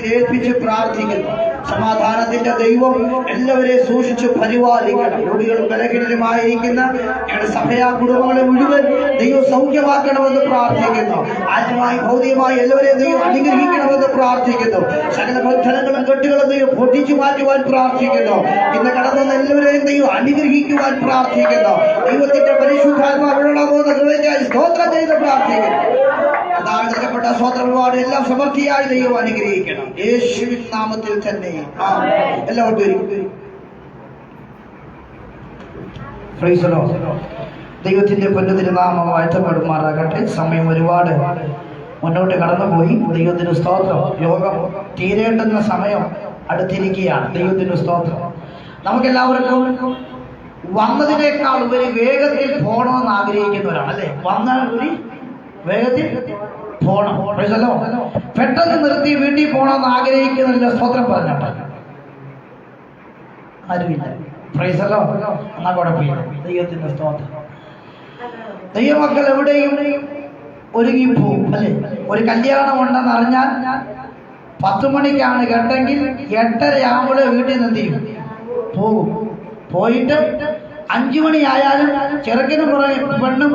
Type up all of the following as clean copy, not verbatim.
കരങ്ങളിൽ ഏൽപ്പിച്ച് പ്രാർത്ഥിക്കുന്നു. സമാധാനത്തിന്റെ ദൈവം എല്ലാവരെയും സൂക്ഷിച്ച് പരിപാലിക്കണം. രോഗികളും ബലഹീനരുമായിരിക്കുന്ന ഞങ്ങളുടെ സഭയാ കുടുംബങ്ങളെ മുഴുവൻ ദൈവം സൗഖ്യമാക്കണമെന്ന് പ്രാർത്ഥിക്കുന്നു. ആത്മമായി ഭൗതികമായി എല്ലാവരെയും ദൈവം അനുഗ്രഹിക്കണമെന്ന് പ്രാർത്ഥിക്കുന്നു. സകല ബന്ധനങ്ങളും കെട്ടുകളും ദൈവം പൊട്ടിച്ചു മാറ്റുവാൻ പ്രാർത്ഥിക്കുന്നു. ഇന്ന് കടന്നുവന്ന എല്ലാവരെയും ദൈവം അനുഗ്രഹിക്കുവാൻ പ്രാർത്ഥിക്കുന്നു. ദൈവത്തിന്റെ പരിശുദ്ധാത്മാവിനോട് സ്തോത്രം ചെയ്ത് പ്രാർത്ഥിക്കുന്നു. നൽകപ്പെട്ട സ്വതന്ത്രപാട് എല്ലാം സമൃദ്ധിയായി ദൈവം അനുഗ്രഹിക്കണം. യേശുവിൻ നാമത്തിൽ തന്നെ എല്ലാവർക്കും ദൈവത്തിന്റെ പൊന്നുതിരുനാമം വാഴ്ത്തപ്പെടുമാറാകട്ടെ. സമയം ഒരുപാട് മുന്നോട്ട് കടന്നുപോയി. ദൈവത്തിന് സ്തോത്രം. യോഗം തീരേണ്ടുന്ന സമയം അടുത്തിരിക്കുകയാണ്. ദൈവത്തിന് സ്തോത്രം. നമുക്കെല്ലാവർക്കും വന്നതിനേക്കാൾ ഉപരി വേഗത്തിൽ പോകണമെന്ന് ആഗ്രഹിക്കുന്നവരാണ് അല്ലെ? വന്നാൽ കൂടി വേഗത്തിൽ പോകണം. പെട്ടെന്ന് നിർത്തി വീട്ടിൽ പോകണമെന്ന് ആഗ്രഹിക്കുന്നില്ല. സ്തോത്രം പറഞ്ഞോട്ടെ. ആരുമില്ല. പ്രൈസല്ലോ. എന്നാ കുഴപ്പമില്ല. ദൈവത്തിന്റെ സ്തോത്രം. ദൈവമക്കൾ എവിടെയും ഒരുങ്ങി പോകും അല്ലെ? ഒരു കല്യാണം ഉണ്ടെന്ന് അറിഞ്ഞാൽ 10 മണിക്കാണ് കേട്ടെങ്കിൽ 8:30 ആകുമ്പോഴേ വീട്ടിൽ നിന്ന് ചെയ്യും പോകും. പോയിട്ട് 5 മണിയായാലും ചെറുക്കനും പെണ്ണും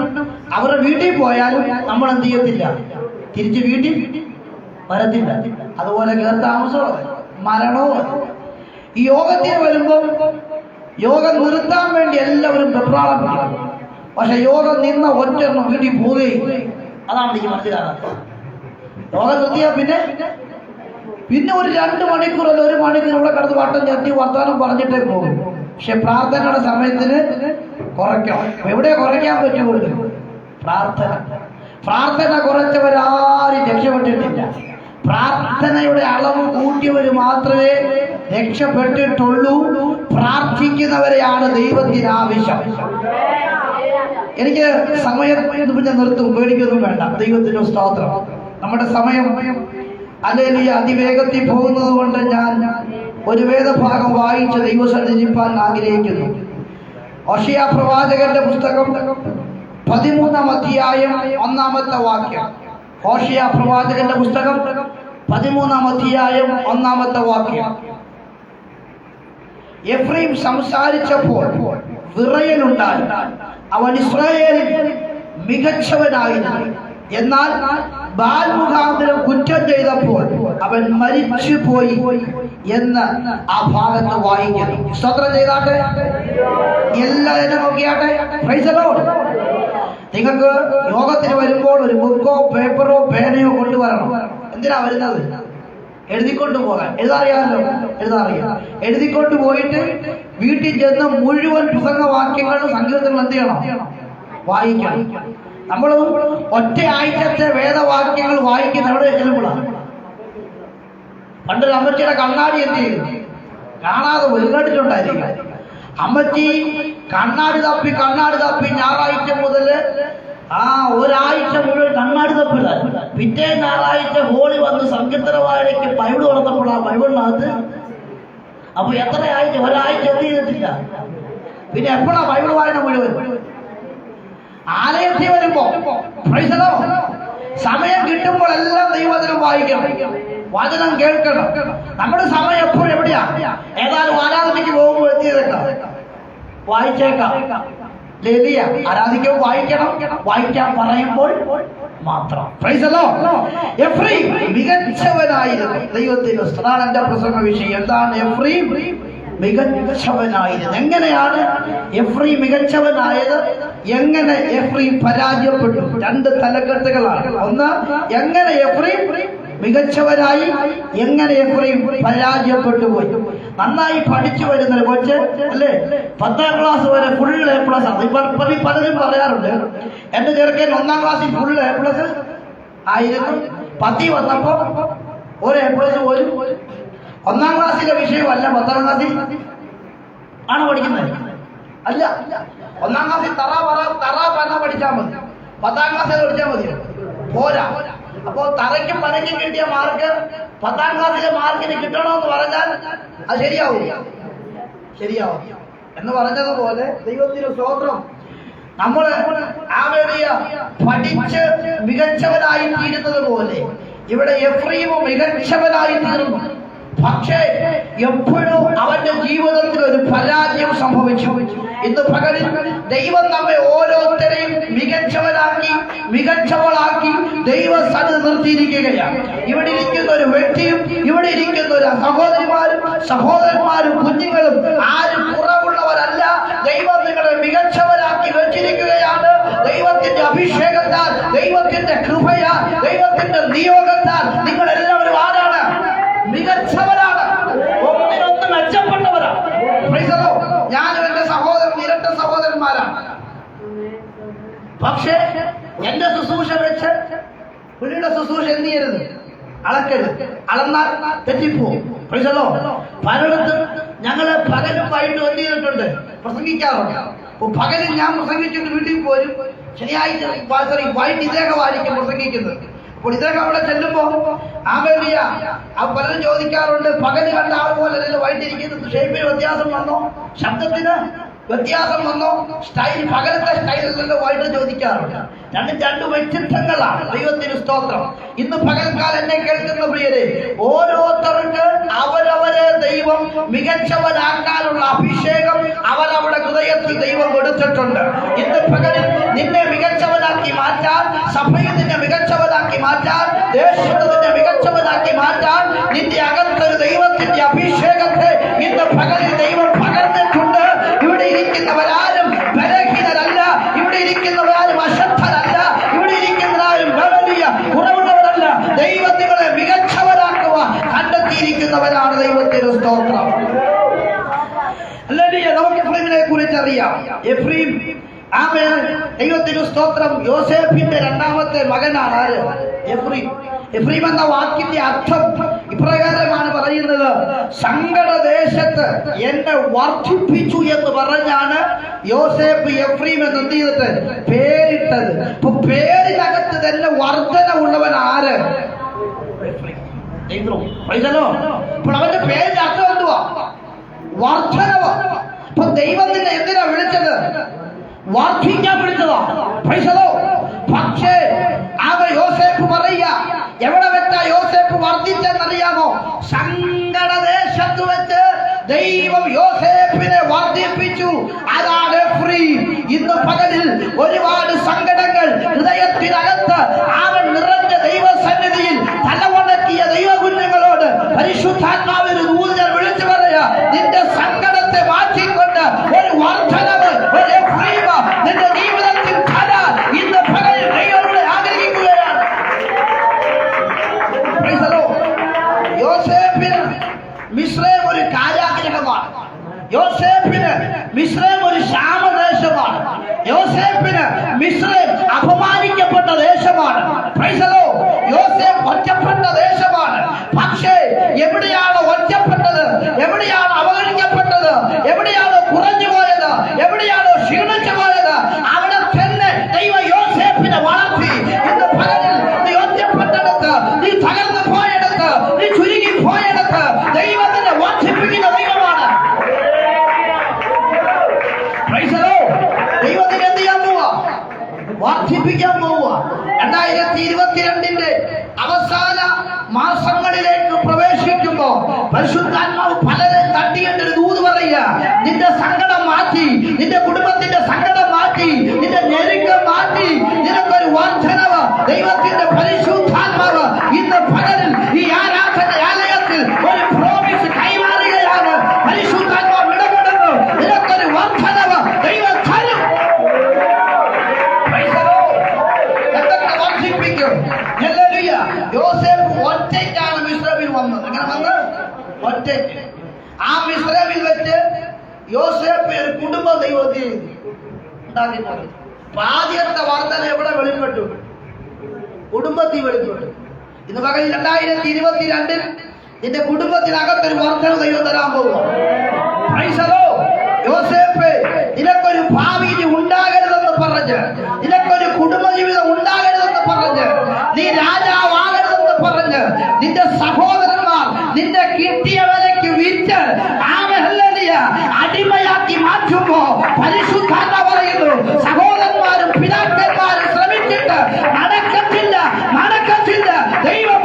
അവരുടെ വീട്ടിൽ പോയാലും നമ്മൾ എന്ത് ചെയ്യത്തില്ല, തിരിച്ച് വീട്ടിൽ വരത്തില്ല. അതുപോലെ കേർത്താമസമോ മരണമോ ഈ യോഗത്തിന് വരുമ്പോൾ യോഗം നിർത്താൻ വേണ്ടി എല്ലാവരും വെപ്രാളം പിടിക്കും. പക്ഷെ യോഗം നിന്ന ഒറ്റെണ്ണം വീട്ടിൽ പോവുകയും, അതാണ് എനിക്ക് മനസ്സിലാകാത്തത്. യോഗം നിർത്തിയാൽ പിന്നെ ഒരു 2 മണിക്കൂർ അല്ല 1 മണിക്കൂർ ഇവിടെ കിടന്ന് വട്ടം ചത്തി വർത്താനം പറഞ്ഞിട്ടേ പോകും. പക്ഷെ പ്രാർത്ഥനയുടെ സമയത്തിന് കുറയ്ക്കണം. എവിടെ കുറയ്ക്കാൻ പറ്റുള്ളൂ? പ്രാർത്ഥന കുറച്ചവരാരും രക്ഷപ്പെട്ടിട്ടില്ല. പ്രാർത്ഥനയുടെ അളവ് കൂട്ടിയവർ മാത്രമേ രക്ഷപ്പെട്ടിട്ടുള്ളൂ. പ്രാർത്ഥിക്കുന്നവരെയാണ് ദൈവത്തിന് ആവശ്യം. എനിക്ക് സമയം ഞാൻ നിർത്തും, പേടിക്കൊന്നും വേണ്ട. ദൈവത്തിന് സ്തോത്രം. നമ്മുടെ സമയം അല്ലെങ്കിൽ അതിവേഗത്തിൽ പോകുന്നത് കൊണ്ട് ഞാൻ ഒരു വേദഭാഗം വായിച്ച് ദൈവസന്നിധിപ്പാൻ ആഗ്രഹിക്കുന്നു. ഹോശേയ പ്രവാചകന്റെ പുസ്തകം 13-ാം അധ്യായം 1-ാമത്തെ വാക്യം. ഹോശേയ പ്രവാചകന്റെ പുസ്തകം 13-ാം അധ്യായം 1-ാമത്തെ വാക്യം. എഫ്രൈം സംസാരിച്ചപ്പോൾ വിറയലുണ്ടായി. അവൻ ഇസ്രായേലിൽ മികച്ചവനായിരുന്നു. എന്നാൽ ബാൽ മുഖാന്തരം കുറ്റം ചെയ്തപ്പോൾ അവൻ മരിച്ചുപോയി എന്ന് ആ ഭാഗത്ത് വായിക്കുന്നു. സ്തോത്രം ചെയ്താട്ടെ. എല്ലാവരും നോക്കിയാട്ടെ. Price the Lord. നിങ്ങൾക്ക് യോഗത്തിന് വരുമ്പോൾ ഒരു ബുക്കോ പേപ്പറോ പേനയോ കൊണ്ടുവരണം. എന്തിനാ വരുന്നത്? എഴുതിക്കൊണ്ട് പോകാൻ. എഴുതാറിയാമല്ലോ? എഴുതാറിയാം. എഴുതിക്കൊണ്ട് പോയിട്ട് വീട്ടിൽ ചെന്ന് മുഴുവൻ പ്രസംഗവാക്യങ്ങളും സങ്കീർത്തനങ്ങളും എന്ത് ചെയ്യണം? വായിക്കണം. നമ്മൾ ഒറ്റ ആഴ്ചത്തെ വേദവാക്യങ്ങൾ വായിക്കുന്ന എവിടെ ചെല്ലുമ്പോഴാണ്? പണ്ടൊരു അമ്മച്ചിയുടെ കണ്ണാടി എന്ത് ചെയ്തു? കാണാതെ ഒരുപാടിട്ടുണ്ടായിരിക്കും. അമ്മച്ചി കണ്ണാടി തപ്പി ഞായറാഴ്ച മുതൽ ഒരാഴ്ച മുഴുവൻ കണ്ണാടി തപ്പില്ല. പിറ്റേ ഞായറാഴ്ച ഹോളി വന്ന് സങ്കീർത്തനവായനയ്ക്ക് ബൈബിൾ തുറന്നപ്പോഴാണ് ബൈബിളിനകത്ത്. അപ്പൊ എത്ര ആഴ്ച? ഒരാഴ്ച എന്ത് ചെയ്തിട്ടില്ല. പിന്നെ എപ്പോഴാ ബൈബിൾ വായന മുഴുവൻ? ആലയത്തിൽ വരുമ്പോ. Price the Lord. സമയം കിട്ടുമ്പോൾ എല്ലാം ദൈവവചനം വായിക്കണം, വചനം കേൾക്കണം. നമ്മുടെ സമയം എപ്പോഴും എവിടെയാ? ഏതായാലും ആരാധനയ്ക്ക് പോകുമ്പോൾ എത്തിയതേക്കാം, വായിച്ചേക്കാം. ലലിയ ആരാധിക്കുമ്പോൾ വായിക്കണം. വായിക്കാൻ പറയുമ്പോൾ മാത്രം. Praise the lord. എഫ്രൈം മികച്ചവനായിരുന്നു. ദൈവത്തിന് സ്തുതി. എന്റെ പ്രസംഗ വിഷയം എന്താണ്? എഫ്രൈം മികച്ചവനായിരുന്നു. എങ്ങനെയാണ് എഫ്രൈം മികച്ചവനായത്? എങ്ങനെ എഫ്രൈം പരാജയപ്പെട്ടു? 2 തലക്കെട്ടുകളാണ്. ഒന്ന്, എങ്ങനെ എഫ്രൈം മികച്ചവനായി, എങ്ങനെ എഫ്രൈം പരാജയപ്പെട്ടു പോയി. നന്നായി പഠിച്ചു വരുന്ന കൊച്ച് അല്ലേ, 10ാം ക്ലാസ് വരെ ഫുൾ A+ ആണ്. ഇപ്പൊ പലരും പറയാറുണ്ട്, എന്റെ ചെറുക്കൻ 1ാം ക്ലാസ്സിൽ ഫുൾ A+ ആയിരുന്നു. 10 വന്നപ്പോ ഒരു A+ പോലും 1ാം ക്ലാസ്സിലെ വിഷയമല്ല 10ാം ക്ലാസ്സിൽ ആണ് പഠിക്കുന്നത്. അല്ല, 1ാം ക്ലാസ്സിൽ തറ പന പഠിച്ചാൽ മതി, 10ാം ക്ലാസ്സിൽ പഠിച്ചാൽ മതി, പോരാ. അപ്പോ തറയ്ക്കും പനയ്ക്കും കിട്ടിയ മാർക്ക് 10ാം ക്ലാസ്സിലെ മാർക്കിന് കിട്ടണമെന്ന് പറഞ്ഞാൽ അത് ശരിയാവും എന്ന് പറഞ്ഞതുപോലെ ദൈവത്തിന് സ്തോത്രം. നമ്മൾ പഠിച്ച് മികച്ചവരായി തീരുന്നത് പോലെ ഇവിടെ എഫ്രയീം മികച്ചവനായി തീർന്നു. പക്ഷേ എപ്പോഴും അവന്റെ ജീവിതത്തിൽ ഒരു പരാജയം സംഭവിച്ചു. ഇന്ന് പകലിൽ ദൈവം നമ്മെ ഓരോരുത്തരെയും മികച്ചവളാക്കി ദൈവസന്നിധി നിർത്തിയിരിക്കുകയാണ്. ഇവിടെ ഇരിക്കുന്ന ഒരു വ്യക്തിയും ഇവിടെ ഇരിക്കുന്ന ഒരു സഹോദരന്മാരും കുഞ്ഞുങ്ങളും ആരും കുറവുള്ളവരല്ല. ദൈവം നിങ്ങളെ മികച്ചവരാക്കി വെച്ചിരിക്കുകയാണ്. ദൈവത്തിന്റെ അഭിഷേകത്താൽ, ദൈവത്തിന്റെ കൃപയാൽ, ദൈവത്തിന്റെ നിയോഗത്താൽ നിങ്ങൾ എല്ലാവരും ആരാണ്? മികച്ചവരാണ്. ഒന്നിനൊന്ന് മെച്ചപ്പെട്ടവരാണ്. ഞാനും എന്റെ സഹോദരൻ ഇരട്ട സഹോദരന്മാരാണ്. പക്ഷേ എന്റെ ശുശ്രൂഷ വെച്ച് പുള്ളിയുടെ ശുശ്രൂഷ എന്ത് ചെയ്യരുത്? അളക്കരുത്. അളന്നാൽ തെറ്റിപ്പോവും. പലയിടത്തും ഞങ്ങള് പകലും വൈകിട്ട് എന്ത് ചെയ്തിട്ടുണ്ട്? പ്രസംഗിക്കാറുണ്ട്. പകലും ഞാൻ പ്രസംഗിച്ചിട്ട് വീട്ടിൽ പോരും. ശനിയാഴ്ച വൈകിട്ട് ഇദ്ദേഹമായിരിക്കും പ്രസംഗിക്കുന്നത്. അപ്പോൾ ഇദ്ദേഹം അവിടെ ചെല്ലുമ്പോ പലരും ചോദിക്കാറുണ്ട്, പകല് കണ്ട ആൾ പോലെ വൈകിട്ടിരിക്കുന്നത് ഷേപ്പിന് വ്യത്യാസം വന്നോ, ശബ്ദത്തിന് വ്യത്യാസം വന്നോ, സ്റ്റൈൽ പകലത്തെ സ്റ്റൈലിലല്ലോ വൈകിട്ട് ചോദിക്കാറുണ്ട്. രണ്ട് വ്യക്തിത്വങ്ങളാണ്. ദൈവത്തിന് സ്തോത്രം. ഇന്ന് പകൽക്കാലം എന്നെ കേൾക്കുന്ന പ്രിയരെ, ഓരോരുത്തർക്ക് അവരവരെ ദൈവം മികച്ചവരാക്കാനുള്ള അഭിഷേകം അവരവരുടെ ഹൃദയത്തിൽ ദൈവം കൊടുത്തിട്ടുണ്ട്. ഇന്ന് പകലിൽ നിന്നെ മികച്ചവനാക്കി മാറ്റാൻ, സഭയിൽ നിന്നെ മികച്ചവനാക്കി മാറ്റാൻ, ദേശത്ത് നിന്നെ മികച്ചവനാക്കി മാറ്റാൻ നിന്റെ അകത്തൊരു ദൈവത്തിന്റെ അഭിഷേകത്തെ ഇന്ന് പകലിൽ ദൈവം പകർന്നിട്ടുണ്ട്. ഇവിടെ ഇരിക്കുന്നവരാരും ബലഹീനരല്ല. ഇവിടെ ഇരിക്കുന്നവരാരും അശക്തരല്ല. ഇവിടെ ഇരിക്കുന്നവരാരും വലിയ കുറവുള്ളവരല്ല. ദൈവം നിങ്ങളെ മികച്ചവരാക്കുവാൻ കണ്ടെത്തിയിരിക്കുന്നവരാണ്. ദൈവത്തിന് സ്തോത്രം. അല്ലെങ്കിൽ നമുക്ക് എഫ്രൈമിനെ കുറിച്ച് അറിയാം. എഫ്രൈം ദൈവത്തിന് സ്തോത്രം. യോസേഫിന്റെ രണ്ടാമത്തെ മകനാണ് ആര്? എഫ്രൈം. എഫ്രൈം എന്ന വാക്കിന്റെ അർത്ഥം ഇപ്രകാരമാണ് പറയുന്നത്: സങ്കടദേശത്ത് എന്നെ വർദ്ധിപ്പിച്ചു എന്ന് പറഞ്ഞാണ് യോസേഫ് എഫ്രൈം എന്ന് എന്ത് ചെയ്തിട്ട് പേരിട്ടത്. ഇപ്പൊ പേരിനകത്ത് തന്നെ വർധനവുള്ളവൻ ആര്? ഇപ്പോൾ അവന്റെ പേരിന്റെ അർത്ഥം എന്തുവാ? വർധനവ്. ഇപ്പൊ ദൈവം നിന്നെ എന്തിനാ വിളിച്ചത്? വർദ്ധിക്കാൻ വിളിച്ചതാ. പക്ഷേ യോസേഫ് പറയുക, എവിടെ വെച്ചാ യോസേഫ് വർദ്ധിച്ചെന്നറിയാമോ? സങ്കടദേശത്ത് വെച്ച് ദൈവം യോസേഫിനെ വർദ്ധിപ്പിച്ചു. അതാണ് എഫ്രൈം. ഇന്ന് പകലിൽ ഒരുപാട് സങ്കടങ്ങൾ ഹൃദയത്തിനകത്ത് അവൻ നിറഞ്ഞ ദൈവസന്നിധിയിൽ തലവണക്കിയ ദൈവകുഞ്ഞുങ്ങളോട് പരിശുദ്ധാത്മാവിന് ദൂതൻ വിളിച്ചു പറയാ, നിന്റെ സങ്കടത്തെ മാറ്റിക്കൊണ്ട് ഒരു വർദ്ധനവ്, ഒരു എഫ്രൈം നിന്റെ ജീവിതത്തിൽ തരാൻ ഇന്ന് പകലിൽ ദൈവങ്ങളെ ആഗ്രഹിക്കുകയാണ്. യോസേഫിന് മിസ്രൈം ഒരു കാരാഗ്രഹമാണ്. യോസേഫിന് മിസ്രൈം ഒരു ക്ഷാമദേശമാണ്. യോസേഫിന് മിസ്രൈം അപമാനിക്കപ്പെട്ട ദേശമാണ്. യോസേഫ് ഒറ്റപ്പെട്ട ദേശമാണ്. പക്ഷേ എവിടെയാണ് ഒറ്റപ്പെട്ടത്? എവിടെയാണ് അവഗണിക്കപ്പെട്ടത്? എവിടെയാണോ കുറഞ്ഞു പോയത്? എവിടെയാണോ ക്ഷീണിച്ചു പോയത്? അവിടെ തന്നെ ദൈവം യോസേഫിനെ വളർത്തി. ഇന്ന് പകലിൽ നീ ഒറ്റപ്പെട്ടെടുത്ത്, നീ തകർന്നു പോയെടുത്ത്, നീ ചുരുങ്ങി പോയെടുത്ത് ദൈവത്തിനെ വർദ്ധിപ്പിക്കുന്ന ദൈവമാണ്. ദൈവത്തിന് എന്ത് ചെയ്യാൻ പോവാ? വർദ്ധിപ്പിക്കാൻ പോവുക. 2022 അവസാന മാസങ്ങളിലേക്ക് പ്രവേശിക്കുമ്പോ പരിശുദ്ധാത്മാവ് പലരെ തട്ടിയിട്ട് ഒരു ദൂത് പറയുക, നിന്റെ സങ്കടം മാറ്റി, നിന്റെ കുടുംബത്തിന്റെ സങ്കടം മാറ്റി, നിന്റെ ഞെരുക്കം മാറ്റി, നിനക്കൊരു വർദ്ധനവ് ദൈവത്തിന്റെ പരിശുദ്ധാത്മാവ് ഇന്ന് പകലിൽ ഈ ആലയത്തിൽ ഒരു പ്രോമിസ് കൈമാറുകയാണ്. പരിശുദ്ധാത്മാവ് ഇടപെടുന്നു. നിനക്കൊരു വർദ്ധനവ് ദൈവം തരും. എന്തൊക്കെ വർദ്ധിപ്പിക്കും? യോസേഫ് ഒറ്റയ്ക്കാണ് മിസ്രൈമിൽ വന്നത്. എങ്ങനെ വന്ന്? ഒറ്റയ്ക്ക്. ആ മിസ്രൈമിൽ വെച്ച് യോസേഫ് ഒരു കുടുംബ ദൈവത്തിൽ ഉണ്ടാക്കിയിട്ടുണ്ട്. ആദ്യത്തെ വർദ്ധന എവിടെ വെളിപ്പെട്ടു? കുടുംബത്തിൽ വെളിപ്പെട്ടു. ഇന്ന് പകൽ 2022 നിന്റെ കുടുംബത്തിനകത്തൊരു വർദ്ധന ദൈവം തരാൻ പോകുക. യോസേഫ്, നിനക്കൊരു ഭാവി ഉണ്ടാകരുതെന്ന് പറഞ്ഞ്, നിനക്കൊരു കുടുംബജീവിതം ഉണ്ടാകരുതെന്ന് പറഞ്ഞ്, നീ രാജാവാകരുതെന്ന് പറഞ്ഞ് നിന്റെ സഹോദരന്മാർ നിന്റെ കിട്ടിയ വിലയ്ക്ക് വിറ്റ് അടിമയാക്കി മാറ്റുമ്പോ പരിശുദ്ധാത്മാവ് പറയുന്നു, സഹോദരന്മാരും പിതാക്കന്മാരും ശ്രമിച്ചിട്ട് നടക്കത്തില്ല. ദൈവം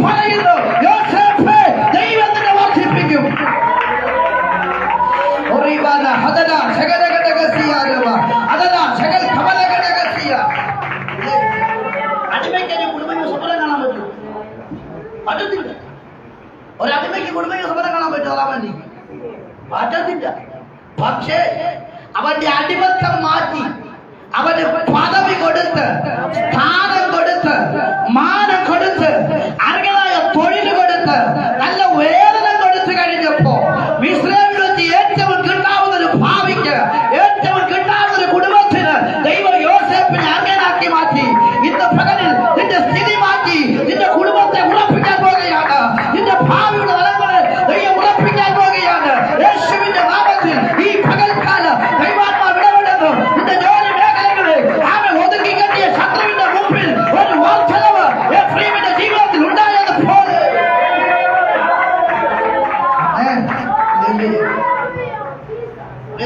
ഒരടിമയ്ക്ക് കുടുംബയ്ക്ക് സ്വപ്നം കാണാൻ പറ്റുമോ? വേണ്ടി പറ്റത്തില്ല. പക്ഷേ അവന്റെ അടിമത്തം മാറ്റി അവന് പദവി കൊടുത്ത്, സ്ഥാനം കൊടുത്ത്, മാനം കൊടുത്ത്, അർഹമായ തൊഴിൽ കൊടുത്ത്, നല്ല വേതനം കൊടുത്തു കഴിഞ്ഞപ്പോ ഇസ്രായേലിൽ വെച്ച് ഏറ്റവും കിട്ടാവുന്ന ഒരു ഭാവിക്ക്, ഏറ്റവും കിട്ടാവുന്ന ഒരു കുടുംബത്തിന് ദൈവം യോസേപ്പിനെ അർഹനാക്കി മാറ്റി. ഇന്ന് പകലിൽ നിന്റെ സ്ഥിതി മാറ്റി നിന്റെ കുടുംബത്തെ ഉറപ്പിക്കാൻ പോകുകയാണ്. നിന്റെ ഭാവിയുടെ തലമുറ ദൈവം ഉറപ്പിക്കാൻ പോകുകയാണ്. യേശുവിന്റെ നാമത്തിൽ ഈ പകൽക്കാല ദൈവാത്മാവ് ഇടപെടുന്നു. നിന്റെ ജോലി മേഖലകളിൽ അവൻ ഒതുക്കി കെട്ടിയ ശത്രുവിന്റെ മുമ്പിൽ ഒരു വർദ്ധനവ് എഫ്രൈമിന്റെ ജീവിതത്തിൽ ഉണ്ടായതുപോലെ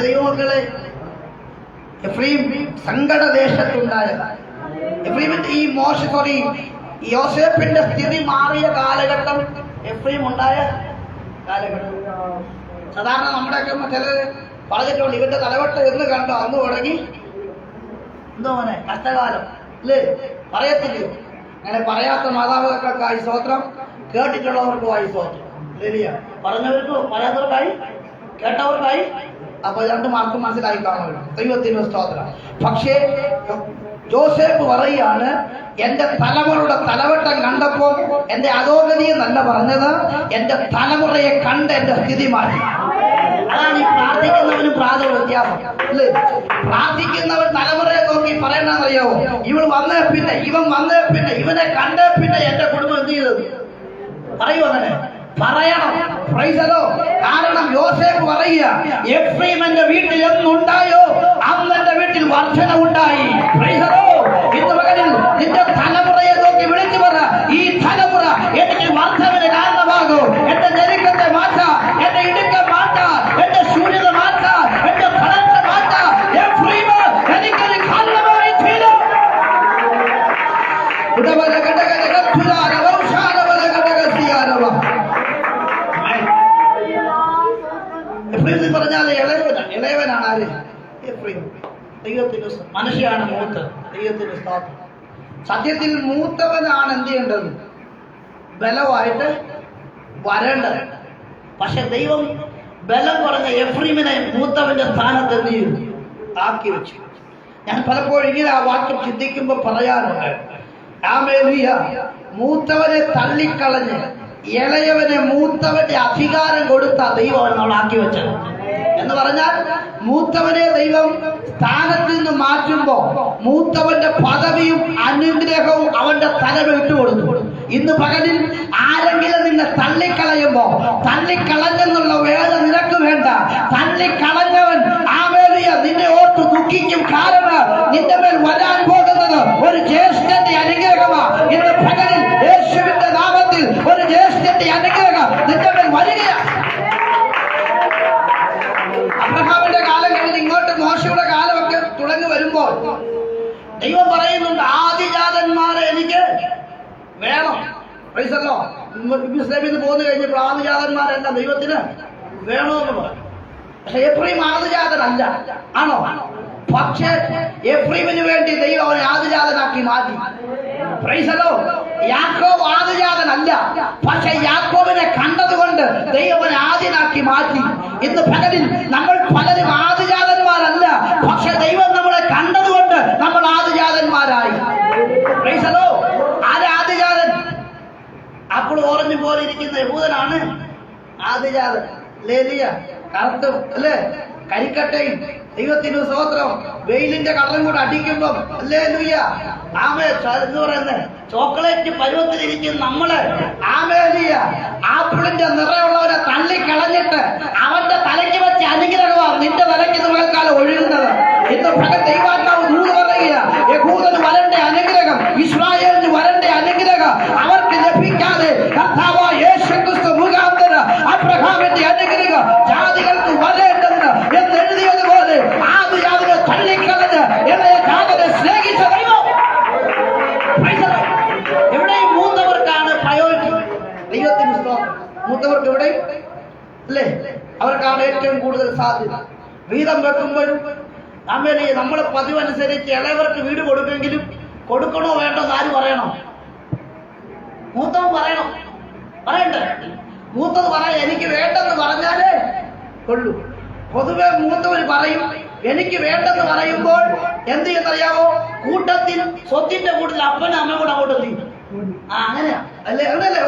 ദൈവമക്കളെ, എഫ്രൈം സങ്കടദേശത്തുണ്ടായ എഫ്രൈമിന്റെ ഈ യോസേപ്പിന്റെ സ്ഥിതി മാറിയ കാലഘട്ടം എഫ്രൈം ഉണ്ടായ കാലഘട്ടം. സാധാരണ നമ്മുടെയൊക്കെ ചിലർ പറഞ്ഞിട്ടുണ്ട്, ഇവന്റെ തലവട്ടം എന്ന് കണ്ടോ അന്ന് തുടങ്ങി എന്തോ മോനെ കഷ്ടകാലം അല്ലേ, പറയത്തില്ലയോ? അങ്ങനെ പറയാത്ത മാതാപിതാക്കൾക്കായി സ്തോത്രം, കേട്ടിട്ടുള്ളവർക്ക് വായി സ്തോത്രം. പറഞ്ഞവർക്ക് പറയാത്തവർക്കായി, കേട്ടവർക്കായി. അപ്പൊ 2 മാർക്കും മനസ്സിലായി കാണുമല്ലോ. ദൈവത്തിന് സ്തോത്രം. പക്ഷേ യോസേപ്പ് പറയാണ്, എന്റെ തലമുറയുടെ തലവട്ടം കണ്ടപ്പോൾ എന്റെ അധോഗതി എന്നല്ല പറഞ്ഞത്, എന്റെ തലമുറയെ കണ്ട് എന്റെ സ്ഥിതി മാറ്റി. അതാണ് ഈ പ്രാർത്ഥിക്കുന്നവനും പ്രാർത്ഥന വ്യത്യാസം അല്ലേ? പ്രാർത്ഥിക്കുന്നവൻ തലമുറയെ നോക്കി പറയണമെന്നറിയാവോ? ഇവൻ വന്നേ പിന്നെ, ഇവൻ വന്നേ പിന്നെ, ഇവനെ കണ്ടേ പിന്നെ എന്റെ കുടുംബം എന്ത് ചെയ്തത് പറയൂ. അങ്ങനെ പറയണം. കാരണം യോസേപ്പ് പറയുക, എഫ്രൈം എന്റെ വീട്ടിൽ എന്നുണ്ടായോ അന്ന് എന്റെ വീട്ടിൽ വർധന ഉണ്ടായി. ഇന്ന് പകലിൽ നിന്റെ തലമുറയെ നോക്കി വിളിച്ചു പറ, ഈ തലമുറ എനിക്ക് വർധനവിന് കാരണമാകൂ. എന്റെ ഞെരുക്കത്തെ മാറ്റാ, എന്റെ ഇടുക്കം മാറ്റാ, എന്റെ ശൂന്യത മാറ്റാ, എന്റെ ഫലത്തെ മാറ്റാ. എഫ്രൈം എനിക്കൊരു കാരണമായി തീരും. പറഞ്ഞാൽ ഇളയവനാണ് ആര്? എഫ്രൈം. ദൈവത്തിന് മനുഷ്യയാണ് മൂത്ത്. ദൈവത്തിന് സ്തോത്രം. സത്യത്തിൽ മൂത്തവനാണ് എന്ത് ചെയ്യേണ്ടത്? ബലമായിട്ട് വരേണ്ടത്. പക്ഷെ ദൈവം ബലം കുറഞ്ഞ എഫ്രൈമിനെ മൂത്തവന്റെ സ്ഥാനത്ത് എന്ത് ചെയ്തു? ആക്കി വെച്ചു. ഞാൻ പലപ്പോഴും ഇങ്ങനെ ആ വാക്യം ചിന്തിക്കുമ്പോൾ പറയാറുണ്ട്, മൂത്തവനെ തള്ളിക്കളഞ്ഞ് ഇളയവനെ മൂത്തവന്റെ അധികാരം കൊടുത്ത ദൈവം നമ്മളാക്കി വെച്ചത് എന്ന് പറഞ്ഞാൽ, മൂത്തവനെ ദൈവം സ്ഥാനത്ത് നിന്ന് മാറ്റുമ്പോ മൂത്തവന്റെ പദവിയും അനുഗ്രഹവും അവന്റെ തലമ ഇട്ടുകൊടുത്തു. ഇന്ന് പകലിൽ ആരെങ്കിലും നിന്നെ തള്ളിക്കളയുമ്പോ, തള്ളിക്കളഞ്ഞെന്നുള്ള വേദന നിനക്ക് വേണ്ട. തള്ളിക്കളഞ്ഞവൻ നിന്നെ ഓർത്ത് ദുഃഖിക്കും. കാരണം നിന്റെ മേൽ വരാൻ പോകുന്നത് ഒരു ജ്യേഷ്ഠന്റെ അനുഗ്രഹമാണ്. ഇന്ന് പകലിൽ യേശുവിന്റെ നാമത്തിൽ ഒരു ജ്യേഷ്ഠന്റെ അനുഗ്രഹം നിന്റെ മേൽ വരികയാണ്. അബ്രഹാമിന്റെ കാലം കഴിഞ്ഞ് ഇങ്ങോട്ട് മോശയുടെ കാലമൊക്കെ തുടങ്ങി വരുമ്പോൾ ദൈവം പറയുന്നുണ്ട്, ആദിജാതന്മാരെ എനിക്ക് വേണം. ഇസ്ലാമിൽ പോന്നു കഴിഞ്ഞപ്പോൾ ആദിജാതന്മാരെല്ലാം ദൈവത്തിന് വേണമെന്ന് പറഞ്ഞു. പക്ഷെ എഫ്രൈം ആദിജാതനല്ല, ആണോ? പക്ഷേ എഫ്രൈമിന് വേണ്ടി ദൈവം അവനെ ആദിജാതനാക്കി മാറ്റി. യാക്കോബ് ആദിജാതനല്ല, പക്ഷെ യാക്കോബിനെ കണ്ടതുകൊണ്ട് ദൈവം അവനെ ആദിനാക്കി മാറ്റി. ഇന്ന് പകലിൽ നമ്മൾ പലരും ആദിജാതന്മാരല്ല, പക്ഷെ ദൈവം നമ്മളെ കണ്ടതുകൊണ്ട് നമ്മൾ ആദിജാതന്മാരായി. ആര് ആദിജാതൻ? അപ്പോൾ ഓറഞ്ച് പോലെ ഇരിക്കുന്ന യഹൂദനാണ് ആദിജാതൻ. ലേലിയ കറുത്തും അല്ലേ, കരിക്കട്ടയും. ദൈവത്തിന് സ്തോത്രം. വെയിലിന്റെ കളറും കൂടെ അടിക്കുമ്പം അല്ലേ ലൂയ എന്ന് പറയുന്നത് ചോക്ലേറ്റ് പരുവത്തിലിരിക്കും നമ്മള്. ആമേലിയ ആപ്പിളിന്റെ നിറമുള്ളവരെ തള്ളിക്കളഞ്ഞിട്ട് അവന്റെ തലയ്ക്ക് വെച്ച അനുഗ്രഹമാണ് നിന്റെ തലയ്ക്ക് പകൽക്കാലം ഒഴുകുന്നത്. ഇന്ന് ദൈവാത്മാവ് ദൂത് പറയുക, യഹൂദന് വരണ്ട അനുഗ്രഹം, ഇസ്രായേലിന് വരണ്ട അനുഗ്രഹം അവർക്ക് ലഭിക്കാതെ കർത്താവായ യേശുക്രിസ്തു മുഖാന്തരം അബ്രഹാമിന്റെ അനുഗ്രഹം ജാതികൾക്ക് വരേണ്ടെന്ന് എന്നെഴുതിയതുപോലെ ആദിജാതനെ തള്ളിക്കളഞ്ഞ് ഇളയജാതനെ സ്നേഹിച്ച ദൈവം. എവിടെയും മൂത്തവർക്കാണ് പ്രയോജനം. ദൈവത്തിന് മൂത്തവർക്ക് എവിടെ അല്ലേ, അവർക്കാണ് ഏറ്റവും കൂടുതൽ സാധ്യത. വീതം വെക്കുമ്പോഴും നമ്മളെ പതിവനുസരിച്ച് ഇളയവർക്ക് വീട് കൊടുക്കെങ്കിലും കൊടുക്കണോ വേണ്ടോ എന്ന് ആര് പറയണം? മൂത്തവൻ പറയണം. പറയണ്ടേ? മൂത്തത് പറയാം എനിക്ക് വേണ്ടെന്ന് പറഞ്ഞാലേ കൊള്ളൂ. പൊതുവെ മൂത്തവർ പറയും എനിക്ക് വേണ്ടെന്ന് പറയുമ്പോൾ എന്ത് ചെയ്യുന്നറിയാമോ? കൂട്ടത്തിൽ സ്വത്തിന്റെ കൂട്ടത്തിൽ അപ്പനും അമ്മ കൂടെ അങ്ങോട്ട് എന്ത് ചെയ്യും? അങ്ങനെയാ അല്ലേ? അങ്ങനെയല്ലേ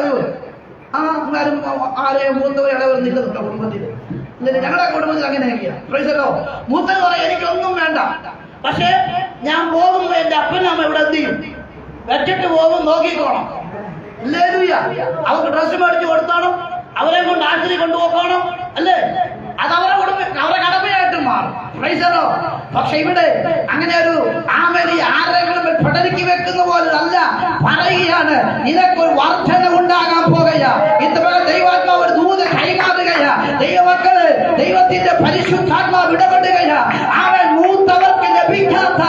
എന്നാലും ആരെയും മൂത്തവർ ഇടവർ നിൽക്കുന്നുണ്ടോ കുടുംബത്തിൽ? ഇല്ല, ഞങ്ങളുടെ കുടുംബത്തിൽ അങ്ങനെയൊക്കെയാണ്. പ്രൈസല്ലോ, മൂത്തത് പറയാം എനിക്കൊന്നും വേണ്ട, പക്ഷെ ഞാൻ പോകുമ്പോ എന്റെ അപ്പനും അമ്മ ഇവിടെ എന്ത് ചെയ്യും? വെച്ചിട്ട് പോകും, നോക്കിക്കോണം. ഇല്ലേ? അവർക്ക് ഡ്രസ്സ് മേടിച്ച് കൊടുത്തോണം, അവരെ കൊണ്ട് ആശുപത്രി കൊണ്ടുപോക്കണം, അല്ലേ? അത് അവരെ കടമയായിട്ട് മാറും. പ്രൈസല്ലോ. പക്ഷെ ഇവിടെ അങ്ങനെ ഒരു ആമരി ആരെങ്കിലും പടരുക്കി വെക്കുന്ന പോലെ അല്ല, പറയുകയാണ് നിനക്കൊരു വർധന ഉണ്ടാകാൻ പോകുകയാ. ഇതുപോലെ ദൈവാത്മാവ് ഒരു ദൂത് കൈമാറുകയാ. ദൈവമക്കള് ദൈവത്തിന്റെ പരിശുദ്ധാത്മാവ് ഇടപെടുകയാ. അവൻ മൂത്തവർക്ക് ലഭിക്കാത്ത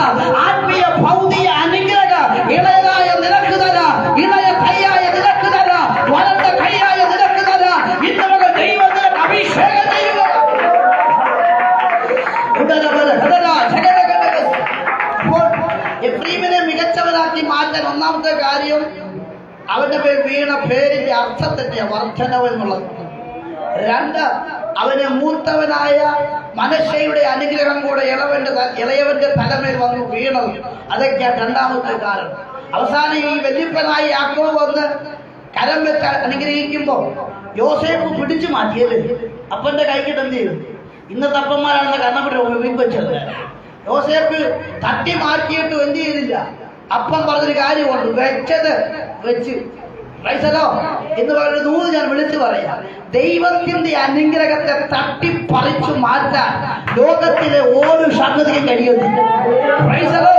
ആത്മീയ ഭൗതിക അനുഗ്രഹ ഇളയതായ നിനക്ക് തരാ, ഇളയ കൈയായ നിനക്ക് തരാ, വലണ്ട കൈയായ നിനക്ക് തരാ. ഇന്നവകൾ ദൈവത്തിന് അഭിഷേകം ചെയ്യുക. എഫ്രീമിനെ മികച്ചവനാക്കി മാറ്റാൻ ഒന്നാമത്തെ കാര്യം അവന്റെ വീണ പേരിന്റെ അർത്ഥം തെറ്റിയ വർധനവ് എന്നുള്ളത്. രണ്ട്, അവന് മൂത്തവനായ മനശ്ശയുടെ അനുഗ്രഹം കൂടെ ഇളയവന്റെ തലമേൽ വന്നു വീണത്. അതൊക്കെയാണ് രണ്ടാമത്തെ കാരണം. അവസാനം ഈ വല്യപ്പനായ യാക്കോബ് വന്ന് കരം വെച്ച് അനുഗ്രഹിക്കുമ്പോ യോസേഫ് പിടിച്ചു മാറ്റിയല്ലേ അപ്പന്റെ കൈക്കിട്ട് എന്ത് ചെയ്തു? ഇന്നത്തെ അപ്പന്മാരാണെന്ന് കണ്ണപ്പെട്ട് വെച്ചത്. യോസേഫ് തട്ടി മാറ്റിയിട്ട് എന്ത് ചെയ്തില്ല? അപ്പം പറഞ്ഞൊരു കാര്യമുണ്ട്, വെച്ചത് വെച്ച്. പ്രൈസലോ എന്ന് പറയുന്ന നൂറ് ഞാൻ വിളിച്ചു പറയാം. ദൈവത്തിന്റെ അനുഗ്രഹത്തെ തട്ടിപ്പറിച്ചു മാറ്റാൻ ലോകത്തിലെ ഓരോ സംഗതിയും കഴിയുന്നില്ല. പ്രൈസലോ,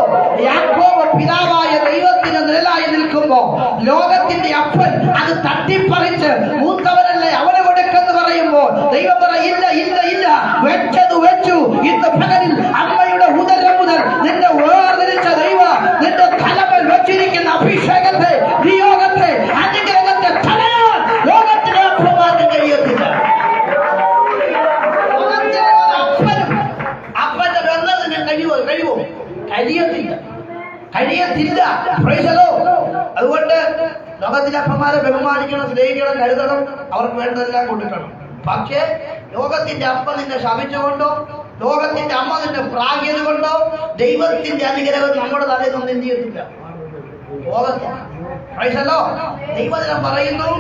യാക്കോബ് പിതാവായ ദൈവത്തിന് നിഴലായി നിൽക്കുമ്പോ ലോകത്തിന്റെ അപ്പൻ അത് തട്ടിപ്പറിച്ച് മൂത്തവനല്ലേ അവന് കൊടുക്കെന്ന് പറയുമ്പോൾ ദൈവം പറയില്ല, ഇല്ല ഇല്ല, വെച്ചത് വെച്ചു. ഇന്ന് പകലിൽ അമ്മയുടെ ഉദരം മുതൽ നിന്റെ വേർതിരിച്ച ദൈവ നിന്റെ തലമേൽ വെച്ചിരിക്കുന്ന അഭിഷേകത്തെ, നിയോഗത്തെ, അനുഗ്രഹത്തെ തടയാൻ ലോകത്തിലെ അപ്പന്മാർക്ക് കഴിയത്തില്ല. അപ്പന്റെ ബന്ധത്തിന് കഴിയുമോ? കഴിയത്തില്ല. പ്രൈസലോ. അതുകൊണ്ട് ലോകത്തിലെ അപ്പന്മാരെ ബഹുമാനിക്കണം, സ്നേഹിക്കണം, കരുതണം, അവർക്ക് വേണ്ടതെല്ലാം കൊടുക്കണം. പക്ഷേ ലോകത്തിന്റെ അപ്പ നിന്നെ ശപിച്ചുകൊണ്ടോ ലോകത്തിന്റെ അമ്മ നിന്നെ പ്രാഗ്യത കൊണ്ടോ ദൈവത്തിന്റെ അനുഗ്രഹം നമ്മുടെ തലയിൽ നിന്ന് എന്ത് ചെയ്യത്തില്ല, പോകത്തില്ല. പ്രൈസലോ. ദൈവജനം പറയുന്നു,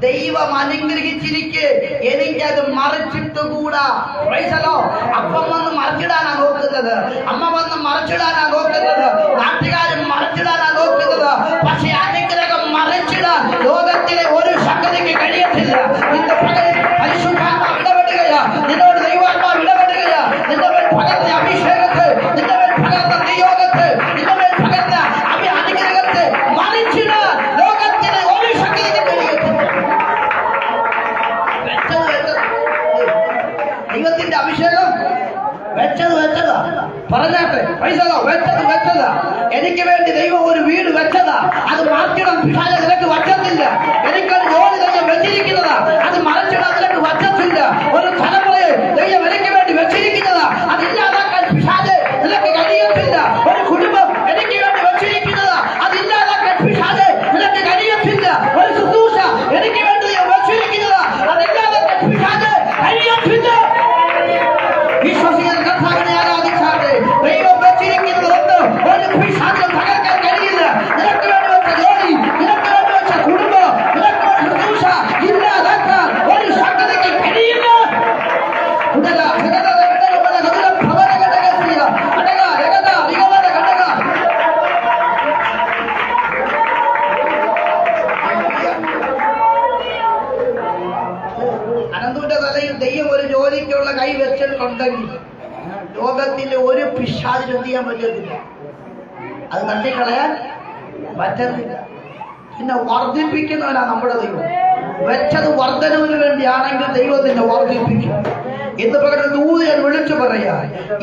ദൈവം അനുഗ്രഹിച്ചിരിക്കെ എനിക്കത് മറിച്ചിട്ടുകൂടാ. പ്രൈസലോ. അപ്പം വന്ന് മറിച്ചിടാനാ നോക്കുന്നത്, അമ്മ വന്ന് മറിച്ചിടാനാ നോക്കുന്നത്, നാട്ടുകാരും മറിച്ചിടാനാ നോക്കുന്നത്. പക്ഷെ അനുഗ്രഹം മറിച്ചിടാൻ ലോകത്തിലെ ഒരു ശക്തിക്ക് കഴിയത്തില്ല. നിന്റെ പകരം പരിശുദ്ധാത്മാവ് ഇടപെടുകയാ, നിന്നോട് ദൈവാത്മാവ് ഇടപെടുകയാ. നിന്റെ മേൽ പകർന്ന അഭിഷേകത്തെ, നിന്റെ മേൽ പകർന്ന നിയോഗത്തെ, നിന്റെ മേൽ പകർന്ന അനുഗ്രഹത്തെ മറിച്ചിടാൻ ലോകത്തിലെ ഒരു ശക്തിക്ക് കഴിയത്തില്ല. ദൈവത്തിന്റെ അഭിഷേകം വെച്ചതാ. പറഞ്ഞാട്ടെ, പൈസലോ, വെച്ചതാ. എനിക്ക് വേണ്ടി ദൈവം ഒരു വീട് വെച്ചതാ, അത് മാറ്റിടാൻ നിനക്ക് വച്ചത്തില്ല. എനിക്കൊരു ജോലി ദൈവം വെച്ചിരിക്കുന്നതാ, അത് മറച്ചിടാൻ നിനക്ക് വച്ചത്തില്ല. ഒരു തലമുറയെ ദൈവം എനിക്ക് വേണ്ടി വെച്ചിരിക്കുന്നതാ, അത് ഇല്ലാതാക്കാൻ പിശാച് നിനക്ക് കഴിയത്തില്ല. ഒരു കുടുംബം എനിക്ക് വേണ്ടി വെച്ചിരിക്കുന്നതാ, അത് ഇല്ലാതാക്കാൻ പിശാച് നിനക്ക് കഴിയത്തില്ല. ഒരു ശുശ്രൂഷ എനിക്ക് വേണ്ടി വെച്ചിരിക്കുന്നതാ, അത് ഇല്ലാതാക്കാൻ പിശാച് കഴിയത്തില്ല. വിശ്വസിക്കുന്ന കർത്താവിനെ ആരാധിച്ചാട്ടെ. ദൈവം വെച്ചിരിക്കുന്നതൊന്നും ഒരു പിശാചും തകർക്കാൻ കഴിയില്ല. നിനക്ക് വേണ്ടി വെച്ച ജോലി, നിനക്ക് വേണ്ടി വെച്ച കുടുംബം, നിനക്ക് വേണ്ടി ശുശ്രൂഷ ഇല്ലാതാക്കാൻ ഒരു ശക്തിക്ക് കഴിയില്ല. അനന്തൂന്റെ തലയിൽ ദൈവം ഒരു ജോലിക്കുള്ള കൈ വെച്ചിട്ടുണ്ടെങ്കിൽ ലോകത്തിന്റെ ഒരു പിശാചിനും എന്ത് ചെയ്യാൻ പറ്റത്തില്ല, അത് തട്ടിക്കളയാൻ പറ്റത്തില്ല. പിന്നെ വർദ്ധിപ്പിക്കുന്നവനാ നമ്മുടെ ദൈവം. വെച്ചത് വർദ്ധനവിന് വേണ്ടിയാണെങ്കിൽ ദൈവത്തിന്റെ വർദ്ധിപ്പിക്കും. ഇന്ന് പകരം ദൂതൻ വിളിച്ചു പറയാ,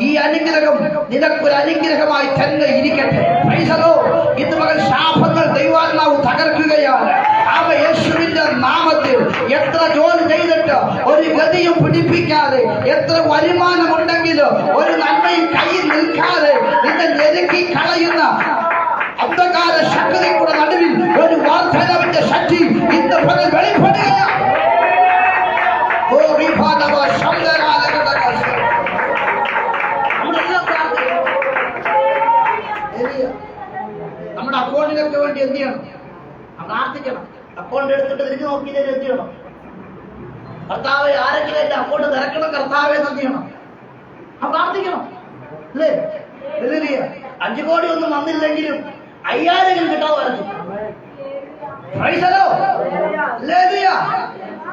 ഈ അനുഗ്രഹം നിനക്കൊരു അനുഗ്രഹമായി തന്നെ ഇരിക്കട്ടെ. പ്രൈസലോ. ഇന്ന് പകൽ ശാപങ്ങൾ ദൈവാത്മാവ് തകർക്കുകയാണ്. അവ യേശുവിന്റെ നാമത്തിൽ എത്ര ജോലി ചെയ്തിട്ട് ഒരു ഗതിയും പിടിപ്പിക്കാതെ, എത്ര വരുമാനമുണ്ടെങ്കിലും ഒരു നന്മയും കയ്യിൽ നിൽക്കാതെ നിന്നെ ഞെരുക്കി കളയുന്ന അന്ധകാര ശക്തിയുടെ നടുവിൽ ഒരു വർദ്ധനവിന്റെ ശക്തി ഇന്ന് പകൽ വെളിപ്പെടുകയാണ്. നമ്മുടെ അക്കൗണ്ടിനൊക്കെ വേണ്ടി എന്ത് ചെയ്യണം? പ്രാർത്ഥിക്കണം. അക്കൗണ്ട് എടുത്തിട്ട് തിരിഞ്ഞു നോക്കിയിട്ട് എന്ത് ചെയ്യണം? കർത്താവ് ആരെങ്കിലും എന്റെ അക്കൗണ്ട് തിരക്കണം, കർത്താവ് എന്ത് ചെയ്യണം? പ്രാർത്ഥിക്കണം അല്ലേ? 5 കോടി ഒന്നും വന്നില്ലെങ്കിലും 5000 കിട്ടാതെ വരച്ചു.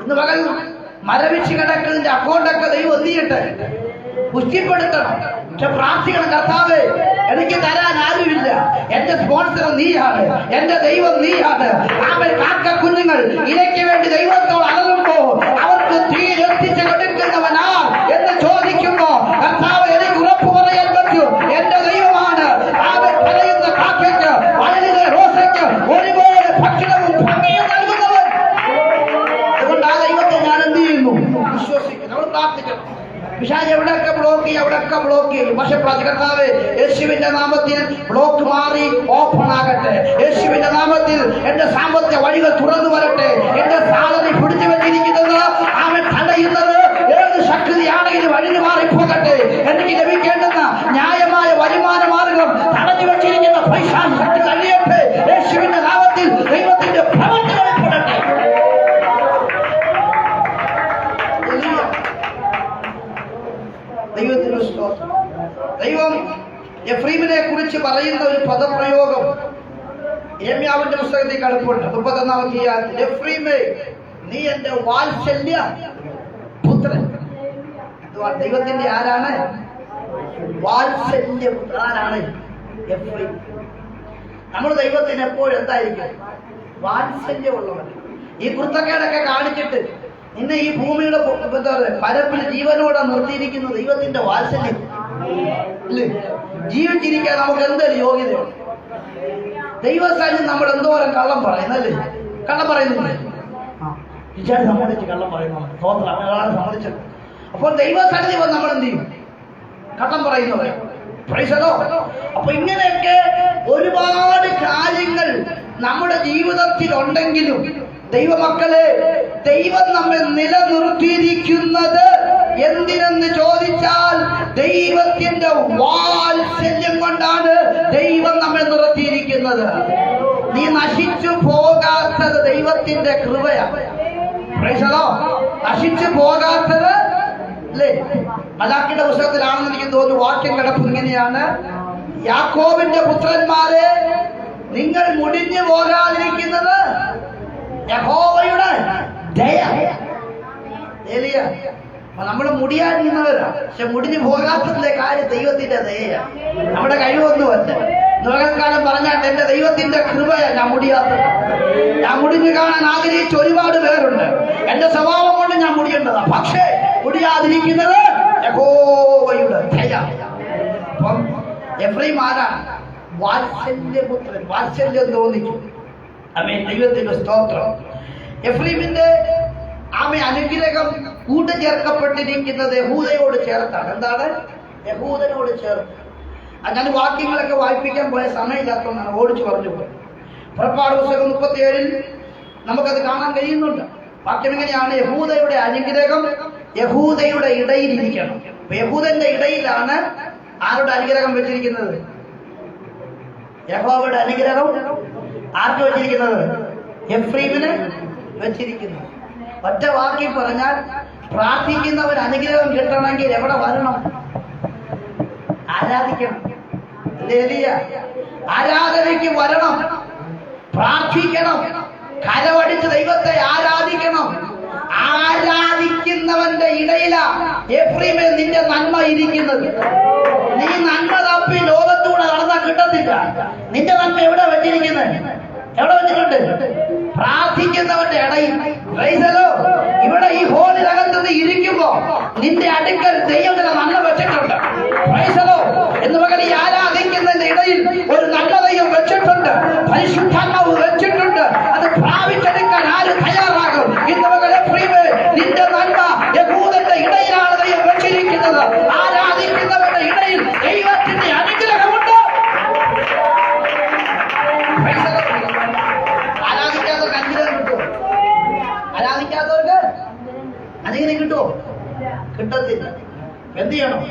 ഇന്ന് പകൽ മരവിച്ച് കിടക്കുന്നതിന്റെ അക്കൗണ്ടൊക്കെ ദൈവം എന്ത് ചെയ്യട്ടെ? പുഷ്ടിപ്പെടുത്തണം. പക്ഷെ പ്രാർത്ഥിക്കണം, കർത്താവേ എനിക്ക് തരാൻ ആരുമില്ല, എന്റെ സ്പോൺസർ നീയാണ്, എന്റെ ദൈവം നീയാണ്. അവൻ കാക്ക കുഞ്ഞുങ്ങൾ ഇരയ്ക്ക് വേണ്ടി ദൈവത്തോട് അലറുമ്പോ അവർക്ക് തീരെത്തിച്ച് കൊടുക്കുന്നവനാ എന്ന് ചോദിക്കുമ്പോ കർത്താവ് എനിക്ക് ഉറപ്പ് പറയാൻ പറ്റൂ, എന്റെ ദൈവമാണ്. അവൻ പറയുന്ന കാക്കയ്ക്ക് വയലിലെ റോസയ്ക്ക് ഒരുപോലെ ഭക്ഷണവും ഭംഗിയും നൽകുന്നവൻ. അതുകൊണ്ട് ആ ദൈവത്തെ ഞാൻ എന്ത് ചെയ്യുന്നു? വിശ്വസിക്കുന്നു. നമ്മൾ പ്രാർത്ഥിക്കണം. പിശാച് എവിടെയൊക്കെ ബ്ലോക്ക് ചെയ്യും. പക്ഷെ കർത്താവേ യേശുവിന്റെ നാമത്തിൽ ബ്ലോക്ക് മാറി ഓപ്പൺ ആകട്ടെ. യേശുവിന്റെ നാമത്തിൽ എന്റെ സാമ്പത്തിക വഴികൾ തുറന്നു വരട്ടെ. എന്റെ സാധനം പിടിച്ചു വെച്ചിരിക്കുന്നത് അവൻ തടയുന്നത് ഏത് ശക്തിയാണെങ്കിലും വഴിഞ്ഞു മാറിപ്പോകട്ടെ. എനിക്ക് ലഭിക്കേണ്ടുന്ന ന്യായമായ വരുമാന മാർഗം തടഞ്ഞു വെച്ചിരിക്കുന്ന പൈസ ശക്തി കഴിയട്ടെ. യേശുവിന്റെ നാമത്തിൽ ദൈവത്തിന്റെ പ്രവൃത്തി വെളിപ്പെടട്ടെ. ദൈവം എഫ്രീമിനെ കുറിച്ച് പറയുന്ന ഒരു പദപ്രയോഗം യിരെമ്യാവിന്റെ പുസ്തകത്തിൽ കിടപ്പുണ്ട്. 31-ാം അധ്യായം. എഫ്രീമേ, നീ എന്റെ വാത്സല്യ പുത്രൻ. ദൈവത്തിന്റെ ആരാണ്? വാത്സല്യ പുത്രനാണ് എഫ്രീം. നമ്മൾ ദൈവത്തിന് എപ്പോഴും എന്തായിരിക്കും? വാത്സല്യമുള്ളവർ. ഈ കുർത്തക്കേടൊക്കെ കാണിച്ചിട്ട് നിന്നെ ഈ ഭൂമിയുടെ പരപ്പിൽ ജീവനോടെ നിർത്തിയിരിക്കുന്ന ദൈവത്തിന്റെ വാത്സല്യം അല്ലേ? ജീവിച്ചിരിക്കാൻ നമുക്ക് എന്തൊരു യോഗ്യതയുണ്ട്? ദൈവസാന്നിധ്യം നമ്മൾ എന്തോരം കള്ളം പറയുന്നല്ലേ? കള്ളം പറയുന്നില്ലേ? ഇച്ചാൽ സമ്മതിച്ച് കള്ളം പറയുന്നതാണ് സമ്മതിച്ചത്. അപ്പോൾ ദൈവസാന്നിധ്യം നമ്മൾ എന്ത് ചെയ്യും? കള്ളം പറയുന്നവരെ. അപ്പൊ ഇങ്ങനെയൊക്കെ ഒരുപാട് കാര്യങ്ങൾ നമ്മുടെ ജീവിതത്തിൽ ഉണ്ടെങ്കിലും ദൈവമക്കളെ, ദൈവം നമ്മെ നിലനിർത്തിയിരിക്കുന്നത് എന്തിനെന്ന് ചോദിച്ചാൽ ദൈവത്തിന്റെ വാത്സല്യം കൊണ്ടാണ് ദൈവം നമ്മെ നിർത്തിയിരിക്കുന്നത്. നീ നശിച്ചു പോകാത്തത് ദൈവത്തിന്റെ കൃപയാണ്. നശിച്ചു പോകാത്തത് അല്ലേ? മലാക്കിയുടെ പുസ്തകത്തിലാണെന്ന് എനിക്ക് തോന്നുന്നു വാക്യം കിടപ്പ് ഇങ്ങനെയാണ്: യാക്കോബിന്റെ പുത്രന്മാരെ, നിങ്ങൾ മുടിഞ്ഞു പോകാതിരിക്കുന്നത് യഹോവയുടെ ദയ. നമ്മൾ മുടിയാതിരുന്നവരാ, പക്ഷെ മുടിഞ്ഞു പോകാത്തതിന്റെ കാര്യം ദൈവത്തിന്റെ ദയയാണ്, നമ്മുടെ കഴിവൊന്നുമല്ല. ലോകക്കാലം പറഞ്ഞാൽ എന്റെ ദൈവത്തിന്റെ കൃപയാ ഞാൻ മുടിയാത്തത്. ഞാൻ മുടിഞ്ഞു കാണാൻ ആഗ്രഹിച്ച ഒരുപാട് പേരുണ്ട്. എന്റെ സ്വഭാവം കൊണ്ട് ഞാൻ മുടിയേണ്ടതാ, പക്ഷേ മുടിയാതിരിക്കുന്നത് യഹോവയുടെ ദയ. അപ്പം എഫ്രീം ആരാണ്? വാത്സല്യപുത്രൻ. വാത്സല്യം തോന്നിച്ചു. ദൈവത്തിന്റെ സ്തോത്രം. എഫ്രീമിന്റെ അനുഗ്രഹം കൂട്ടുചേർക്കപ്പെട്ടിരിക്കുന്നത് യഹൂദയോട് ചേർത്താണ്. എന്താണ്? യഹൂദനോട് ചേർത്ത്. ഞാൻ വാക്യങ്ങളൊക്കെ വായിപ്പിക്കാൻ പോയ സമയമില്ലാത്തതാണ് ഓടിച്ചു പറഞ്ഞു പോയത്. പുറപ്പാട് പുസ്തകം 37 നമുക്കത് കാണാൻ കഴിയുന്നുണ്ട്. വാക്യം എങ്ങനെയാണ്? യഹൂദയുടെ അനുഗ്രഹം യഹൂദയുടെ ഇടയിൽ ഇരിക്കണം. യഹൂദന്റെ ഇടയിലാണ് ആരുടെ അനുഗ്രഹം വെച്ചിരിക്കുന്നത്? യഹോവയുടെ അനുഗ്രഹം ആർക്ക് വെച്ചിരിക്കുന്നത്? എഫ്രീമിന് വെച്ചിരിക്കുന്നു. ഒറ്റ വാക്യം പറഞ്ഞാൽ, പ്രാർത്ഥിക്കുന്നവർ അനുഗ്രഹം കിട്ടണമെങ്കിൽ എവിടെ വരണം? ആരാധിക്കണം. ആരാധനയ്ക്ക് വരണം, പ്രാർത്ഥിക്കണം, കരവടിച്ച് ദൈവത്തെ ആരാധിക്കണം. ആരാധിക്കുന്നവന്റെ ഇടയിലാ എഫ്രീമേ നിന്റെ നന്മ ഇരിക്കുന്നത്. നീ നന്മ തപ്പി ലോകത്തൂടെ നടന്നാൽ കിട്ടത്തില്ല. നിന്റെ നന്മ എവിടെ വെച്ചിരിക്കുന്നത്? എവിടെ വെച്ചിട്ടുണ്ട്? പ്രാർത്ഥിക്കുന്നവന്റെ ഇടയിൽ. ഇവിടെ ഈ ഹോളിനകത്ത് നീ ഇരിക്കുമ്പോ നിന്റെ അടുക്കൽ ദൈവത്തിന് നന്മ വെച്ചിട്ടുണ്ട്. എന്ന് പകരം ഈ ആരാധിക്കുന്നതിന്റെ ഇടയിൽ ഒരു നല്ല ദൈവം വെച്ചിട്ടുണ്ട്, പരിശുദ്ധാത്മാവ് വെച്ചിട്ടുണ്ട്. അത് പ്രാപിച്ചെടുക്കാൻ ആര് തയ്യാറാകും? ഇന്ന് പകരം നിന്റെ നന്മ യഹൂദന്റെ ഇടയിലാണ് ദൈവം വെച്ചിരിക്കുന്നത്. ആരാധിക്കുന്നവരുടെ ഇടയിൽ ദൈവത്തിന്റെ അനുഗ്രഹമുണ്ട്. ആരാധിക്കാത്തവർക്ക് അനുഗ്രഹം കിട്ടുമോ? ആരാധിക്കാത്തവർക്ക് അനുഗ്രഹം കിട്ടുമോ? കിട്ടത്തില്ല. എന്ത് ചെയ്യണം?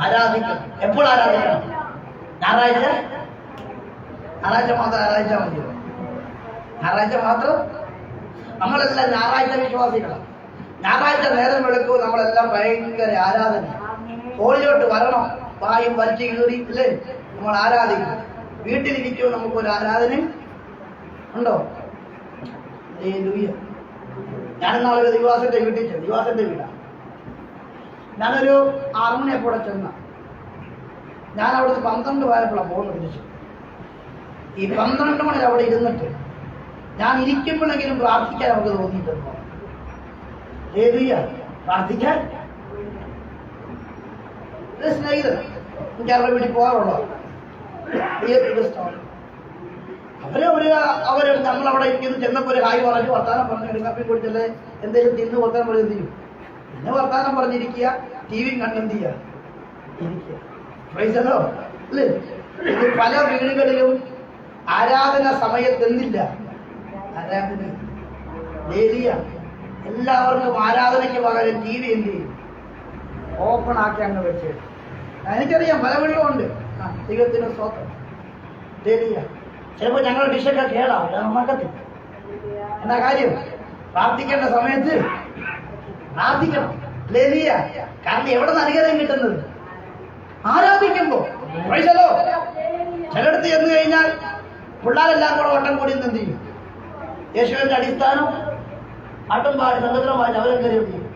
ആരാധിക്കണം. എപ്പോൾ ആരാധിക്കണം? ഞായറാഴ്ച മാത്രം ആരാധിച്ചാൽ മതിയോ? ഞായറാഴ്ച മാത്രം? നമ്മളെല്ലാം ഞായറാഴ്ച വിശ്വാസികളാണ്. ഞായറാഴ്ച നേരം വെളുക്കുമ്പോൾ നമ്മളെല്ലാം ഭയങ്കര ആരാധന. ഹോളിലോട്ട് വരണം, വായും വലിച്ചു കീറി അല്ലേ നമ്മൾ ആരാധിക്കും. വീട്ടിലിരിക്കുമ്പോൾ നമുക്കൊരു ആരാധന ഉണ്ടോ? ഞാനെന്നാളെ ദിവാസന്റെ വീട്ടിൽ ചെന്നു. ദിവാസന്റെ വീടാണ്. ഞാനൊരു 6 മണിയപ്പോടെ ചെന്ന. ഞാൻ അവിടുന്ന് 12 വയപ്പോഴാണ് പോകുന്നത് തിരിച്ചു. ഈ 12 മണി അവിടെ ഇരുന്നിട്ട് ഞാൻ ഇരിക്കുമ്പോഴെങ്കിലും പ്രാർത്ഥിക്കാൻ നമുക്ക് തോന്നിയിട്ടുണ്ടോ? പ്രാർത്ഥിക്കാൻ സ്നേഹിതൻ എനിക്ക് അവരുടെ വീട്ടിൽ പോകാറുള്ളൂ. അവര് നമ്മളവിടെ ഇരിക്കുന്നു. ചെന്നപ്പോൾ ഒരു ഹായ് പറഞ്ഞു, വർത്താനം പറഞ്ഞു, ഒരു കാപ്പി കുടിച്ചല്ലേ എന്തെങ്കിലും തിന്ന് വർത്താനം പറഞ്ഞു ചെയ്യും. പിന്നെ വർത്താനം പറഞ്ഞിരിക്കുക, ടിവിയും കണ്ടെന്ത് ചെയ്യുക, ഇരിക്കുക. പൈസല്ലോ അല്ലേ? ഇത് പല വീടുകളിലും ആരാധന സമയത്തെന്നില്ല. ആരാധന എല്ലാവർക്കും ആരാധനയ്ക്ക് പകരം ടി വി എന്ത് ചെയ്യും? ഓപ്പൺ ആക്കി അങ്ങ് വെച്ച്. എനിക്കറിയാം പല വീട്ടിലുമുണ്ട്. ദൈവത്തിന് സ്തോത്രം. ചിലപ്പോൾ ഞങ്ങളുടെ ഡിഷൊക്കെ കേടാവും, നമ്മക്കത്തില്ല. എന്താ കാര്യം? പ്രാർത്ഥിക്കേണ്ട സമയത്ത് പ്രാർത്ഥിക്കണം. കാരണം എവിടെ നിന്ന് അനുഗ്രഹം കിട്ടുന്നത്? ആരാധിക്കുമ്പോ. ചിലയിടത്ത് ചെന്ന് കഴിഞ്ഞാൽ പിള്ളേരെല്ലാം കൂടെ വട്ടം കൂടി എന്ത് ചെയ്യും? യേശുവിന്റെ അടിസ്ഥാനം ആട്ടും പാടി സംഘത്തിനും പാടി അവരെ കയറി എന്ത് ചെയ്യും?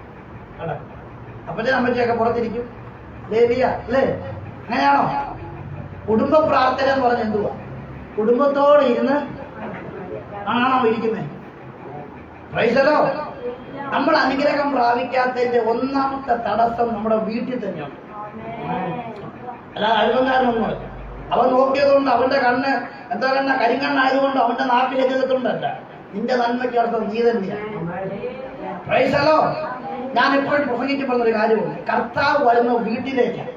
അപ്പച്ചൻ അമ്മച്ചയൊക്കെ പുറത്തിരിക്കും. അല്ലേ? അങ്ങനെയാണോ? കുടുംബ പ്രാർത്ഥന എന്ന് പറഞ്ഞ എന്തുവാ? കുടുംബത്തോടെ ഇരുന്ന് ആണോ ഇരിക്കുന്നത്? പ്രൈസലോ. നമ്മൾ അനുഗ്രഹം പ്രാപിക്കാത്തതിന്റെ ഒന്നാമത്തെ തടസ്സം നമ്മുടെ വീട്ടിൽ തന്നെയാണ്. അല്ലാതെ അയൽവക്കാരനൊന്നുമല്ല. അവൻ നോക്കിയതുകൊണ്ട് അവന്റെ കണ്ണ് എന്താ കണ്ണ കരിങ്കണ്ണായതുകൊണ്ട് അവന്റെ നാട്ടിൽ എതിർത്തുകൊണ്ടല്ല. നിന്റെ നന്മയ്ക്ക് അർത്ഥം നീ തന്നെയാണ്. പ്രൈസലോ. ഞാൻ എപ്പോഴും പ്രസംഗിച്ച് പറഞ്ഞൊരു കാര്യമുണ്ട്. കർത്താവ് വരുന്ന വീട്ടിലേക്കാണ്.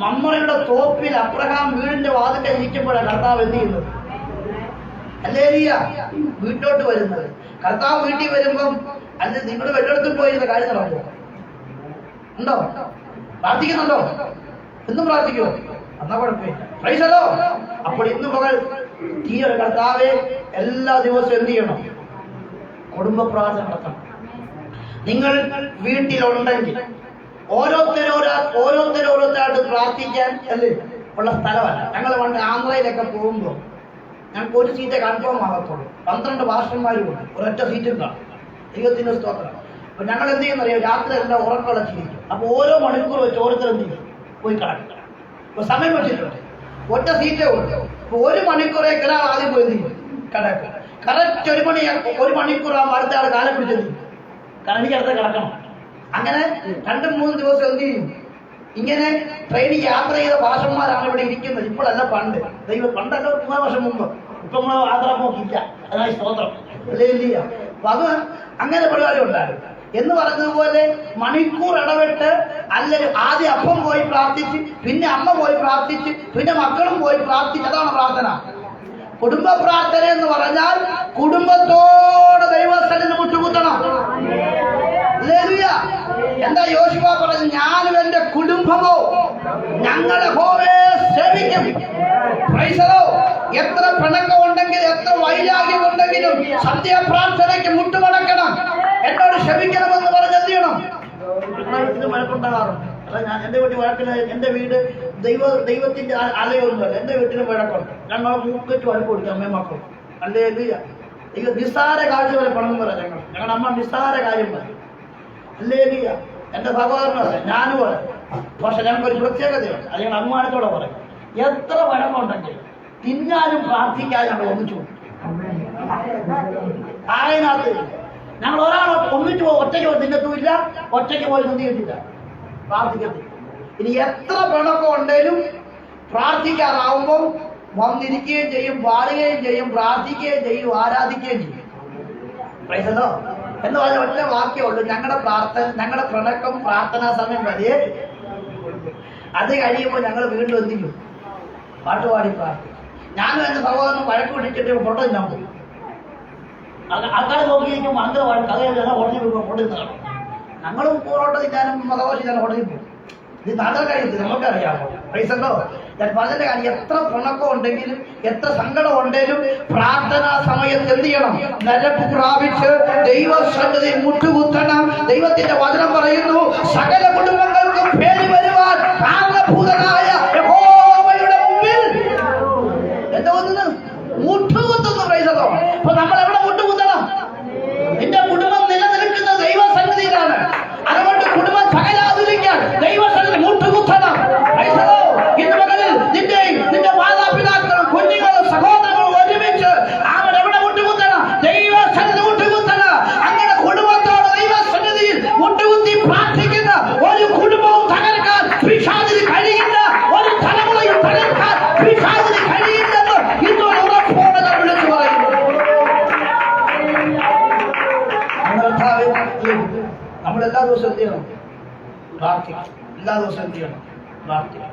മമ്മയുടെ തോപ്പിൽ അബ്രഹാം വീടിന്റെ വാതിന്റെ ഇരിക്കുമ്പോഴാണ് കർത്താവ് എന്ത് ചെയ്യുന്നത്? ഹല്ലേലൂയ. വീട്ടിലോട്ട് വരുന്നത്. കർത്താവ് വീട്ടിൽ വരുമ്പം അല്ല നിങ്ങൾ വെള്ളെടുത്തിൽ പോയിരുന്ന കാര്യം നടക്കുമോ? ഉണ്ടോ? പ്രാർത്ഥിക്കുന്നുണ്ടോ? എന്നും പ്രാർത്ഥിക്കുമോ? എന്നാ കുഴപ്പമില്ല. പ്രൈസലോ. അപ്പോൾ ഇന്ന് പകൽ ഈ ഒരു കർത്താവെ എല്ലാ ദിവസവും എന്ത് ചെയ്യണം? കുടുംബ പ്രാർത്ഥന നടത്തണം. നിങ്ങൾ വീട്ടിലുണ്ടെങ്കിൽ ഓരോരുത്തരോരോരുത്തരായിട്ട് പ്രാർത്ഥിക്കാൻ അല്ലേ ഉള്ള സ്ഥലമല്ല. ഞങ്ങൾ പണ്ട് ആന്ധ്രയിലൊക്കെ പോകുമ്പോൾ ഞങ്ങൾക്ക് ഒരു സീറ്റേ കൺഫേം ആകത്തുള്ളൂ. 12 ഭാഷന്മാരുമുണ്ട്, ഒരൊറ്റ സീറ്റും കാണും. ദൈവത്തിന്റെ സ്തോത്രം. അപ്പൊ ഞങ്ങൾ എന്ത് ചെയ്യുന്നറിയോ? രാത്രി എല്ലാം ഉറക്കളച്ചിരിക്കും. അപ്പൊ ഓരോ മണിക്കൂർ വെച്ച് ഓരോരുത്തർ എന്ത് ചെയ്യും? പോയി കിടക്കും. ഇപ്പൊ സമയം വെച്ചിട്ടുണ്ട്, ഒറ്റ സീറ്റേ ഉള്ളൂ. അപ്പൊ 1 മണിക്കൂറേക്ക് ഒരാൾ ആദ്യം പോയി എന്ത് ചെയ്യും? കിടക്കും. കറക്റ്റ് 1 മണിക്കൂറാകുമ്പോൾ അടുത്ത ആൾ കാലം പിടിച്ചെന്ത് ചെയ്യും? കാരണം എനിക്ക് അടുത്ത കിടക്കണം. അങ്ങനെ 2-3 ദിവസം എന്ത് ചെയ്യും? ഇങ്ങനെ ട്രെയിനിൽ യാത്ര ചെയ്ത ഭാഷന്മാരാണ് ഇവിടെ ഇരിക്കുന്നത്. ഇപ്പോഴല്ല, പണ്ട്. പണ്ടല്ല, 3 വർഷം മുമ്പ്. ഇപ്പൊ നമ്മൾ ആന്ധ്ര പോക്കില്ല. അതാണ് സ്തോത്രം. അല്ലേ? അപ്പൊ അത് അങ്ങനെ പരിപാടി ഉണ്ടായിരുന്നു. എന്ന് പറഞ്ഞതുപോലെ മണിക്കൂർ ഇടവിട്ട് അല്ലെങ്കിൽ ആദ്യം അപ്പം പോയി പ്രാർത്ഥിച്ച്, പിന്നെ അമ്മ പോയി പ്രാർത്ഥിച്ച്, പിന്നെ മക്കളും പോയി പ്രാർത്ഥിച്ച്. അതാണ് പ്രാർത്ഥന. കുടുംബ പ്രാർത്ഥന എന്ന് പറഞ്ഞാൽ കുടുംബത്തോട് ദൈവസ്ഥലിന് മുട്ടുകുത്തണം. എന്താ യോശുവ പറഞ്ഞു? ഞാനും എന്റെ കുടുംബമോ ഞങ്ങളെ ഹോവയെ സേവിക്കും. എത്ര പിണക്കം ഉണ്ടെങ്കിലും എത്ര വൈരാഗ്യം ഉണ്ടെങ്കിലും സന്ധ്യാപ്രാർത്ഥനയ്ക്ക് മുട്ടുമടക്കണം. എന്നോട് ക്ഷമിക്കണമെന്ന് പറഞ്ഞ് എന്ത് ചെയ്യണം? ഇത് വഴക്കുണ്ടാകാറുണ്ട്. അല്ല, ഞാൻ എന്റെ വീട്ടിൽ വഴക്കില്ല. എന്റെ വീട് ദൈവത്തിന്റെ അലയൊന്നുമല്ല. എന്റെ വീട്ടിലും വഴക്കുണ്ട്. ഞങ്ങൾ മൂക്കിട്ട് വഴക്ക് കൊടുക്കും, അമ്മയും മക്കളും. അല്ലേ? ഇത് നിസ്സാര കാര്യം വരെ പണം പറയാം. ഞങ്ങളുടെ അമ്മ നിസ്സാര കാര്യം പറയും. അല്ലേ? എന്റെ സഹോദരനല്ലേ, ഞാനും പറയും. പക്ഷെ ഞങ്ങൾക്കൊരു പ്രത്യേകതയുണ്ട്. അത് ഞങ്ങൾ അഭിമാനത്തോടെ പറയും. എത്ര വഴക്കുണ്ടെങ്കിലും തിന്നാനും പ്രാർത്ഥിക്കാനും ഞങ്ങൾ ഒന്നിച്ചു പോകും. അതിനകത്ത് ഞങ്ങൾ ഒരാളെ ഒന്നിച്ചു പോകും. ഒറ്റയ്ക്ക് പോയി തിന്നത്തുമില്ല, ഒറ്റയ്ക്ക് പോയി നിന്നിട്ടില്ല, പ്രാർത്ഥിക്കത്തില്ല. ഇനി എത്ര പിണക്കം ഉണ്ടെങ്കിലും പ്രാർത്ഥിക്കാറാവുമ്പോൾ വന്നിരിക്കുകയും ചെയ്യും, പാടുകയും ചെയ്യും, പ്രാർത്ഥിക്കുകയും ചെയ്യും, ആരാധിക്കുകയും ചെയ്യും. പ്രൈസലോ എന്ന് പറഞ്ഞ ഒറ്റ വാക്യമുള്ളൂ. ഞങ്ങളുടെ പിണക്കം പ്രാർത്ഥനാ സമയം വരെ. അത് കഴിയുമ്പോൾ ഞങ്ങൾ വീണ്ടും എന്ത് ചെയ്യും? പാട്ടുപാടി പ്രാർത്ഥിക്കും. ഞാനും എന്റെ സഹോദരനും വഴക്ക് പിടിച്ചിട്ട് പൊട്ട തിന്നാൻ പോകും. ആൾക്കാരെ നോക്കിയിരിക്കും. അങ്ങനെ വഴക്ക് അതേ ഉടനെ പൊട്ടിന്ന് കാണും. ഞങ്ങളും പൊറോട്ട തിന്നാനും മതദോശ തിന്നാനും ഹോട്ടലിൽ പോകും. ഇത് നാടക കാര്യത്തിൽ നമുക്കറിയാമോ? പൈസല്ലോ ഞാൻ പറഞ്ഞതിന്റെ കാര്യം, എത്ര പിണക്കം ഉണ്ടെങ്കിലും എത്ര സങ്കടം ഉണ്ടെങ്കിലും പ്രാർത്ഥനാ സമയത്ത് എന്ത് ചെയ്യണം? നരപ്പ് പ്രാപിച്ച് ദൈവസന്നിധി മുട്ടുകുത്തണം. ദൈവത്തിന്റെ വചനം പറയുന്നു, സകല കുടുംബങ്ങൾക്കും പേര് വരുവാൻ കാരണഭൂതനായ യഹോവയുടെ മുമ്പിൽ എന്താ വന്നത്? മുട്ടുകുത്തുന്നു. പൈസല്ലോ അപ്പൊ നമ്മൾ എവിടെ മുട്ടുകുത്തണം? നിന്റെ കുടുംബം നിലനിൽക്കുന്ന ദൈവസന്നിധിയിലാണ്. അതുകൊണ്ട് കുടുംബം സകലാതിരിക്കാൻ ദൈവസന്നിധി മുട്ടുകുത്തണം. ഇന്ന് മകളിൽ നിന്റെ മാതാപിതാക്കളും കുഞ്ഞുങ്ങളും സഹോദരങ്ങളും ഒരുമിച്ച് അവരെവിടെ മുട്ടുകുത്തണം? ദൈവസന്നിധി മുട്ടുകുത്തണം. അങ്ങനെ കുടുംബത്തോട് ദൈവസന്നിധിയിൽ മുട്ടുകുത്തി പ്രാർത്ഥിക്കുന്ന ഒരു കുടുംബവും തകർക്കാൻ പിശാചിന് കഴിയില്ല. ഒരു തലമുറയും തകർക്കാൻ പിശാചിന് കഴിയില്ലെന്ന് ഇന്നൊരു ഉറപ്പോടെ ഞാൻ വിളിച്ചു പറയുന്നു. നമ്മളെല്ലാ ദിവസവും എന്ത് ചെയ്യണം? പ്രാർത്ഥിക്കണം. എല്ലാ ദിവസവും എന്ത് ചെയ്യണം? പ്രാർത്ഥിക്കണം.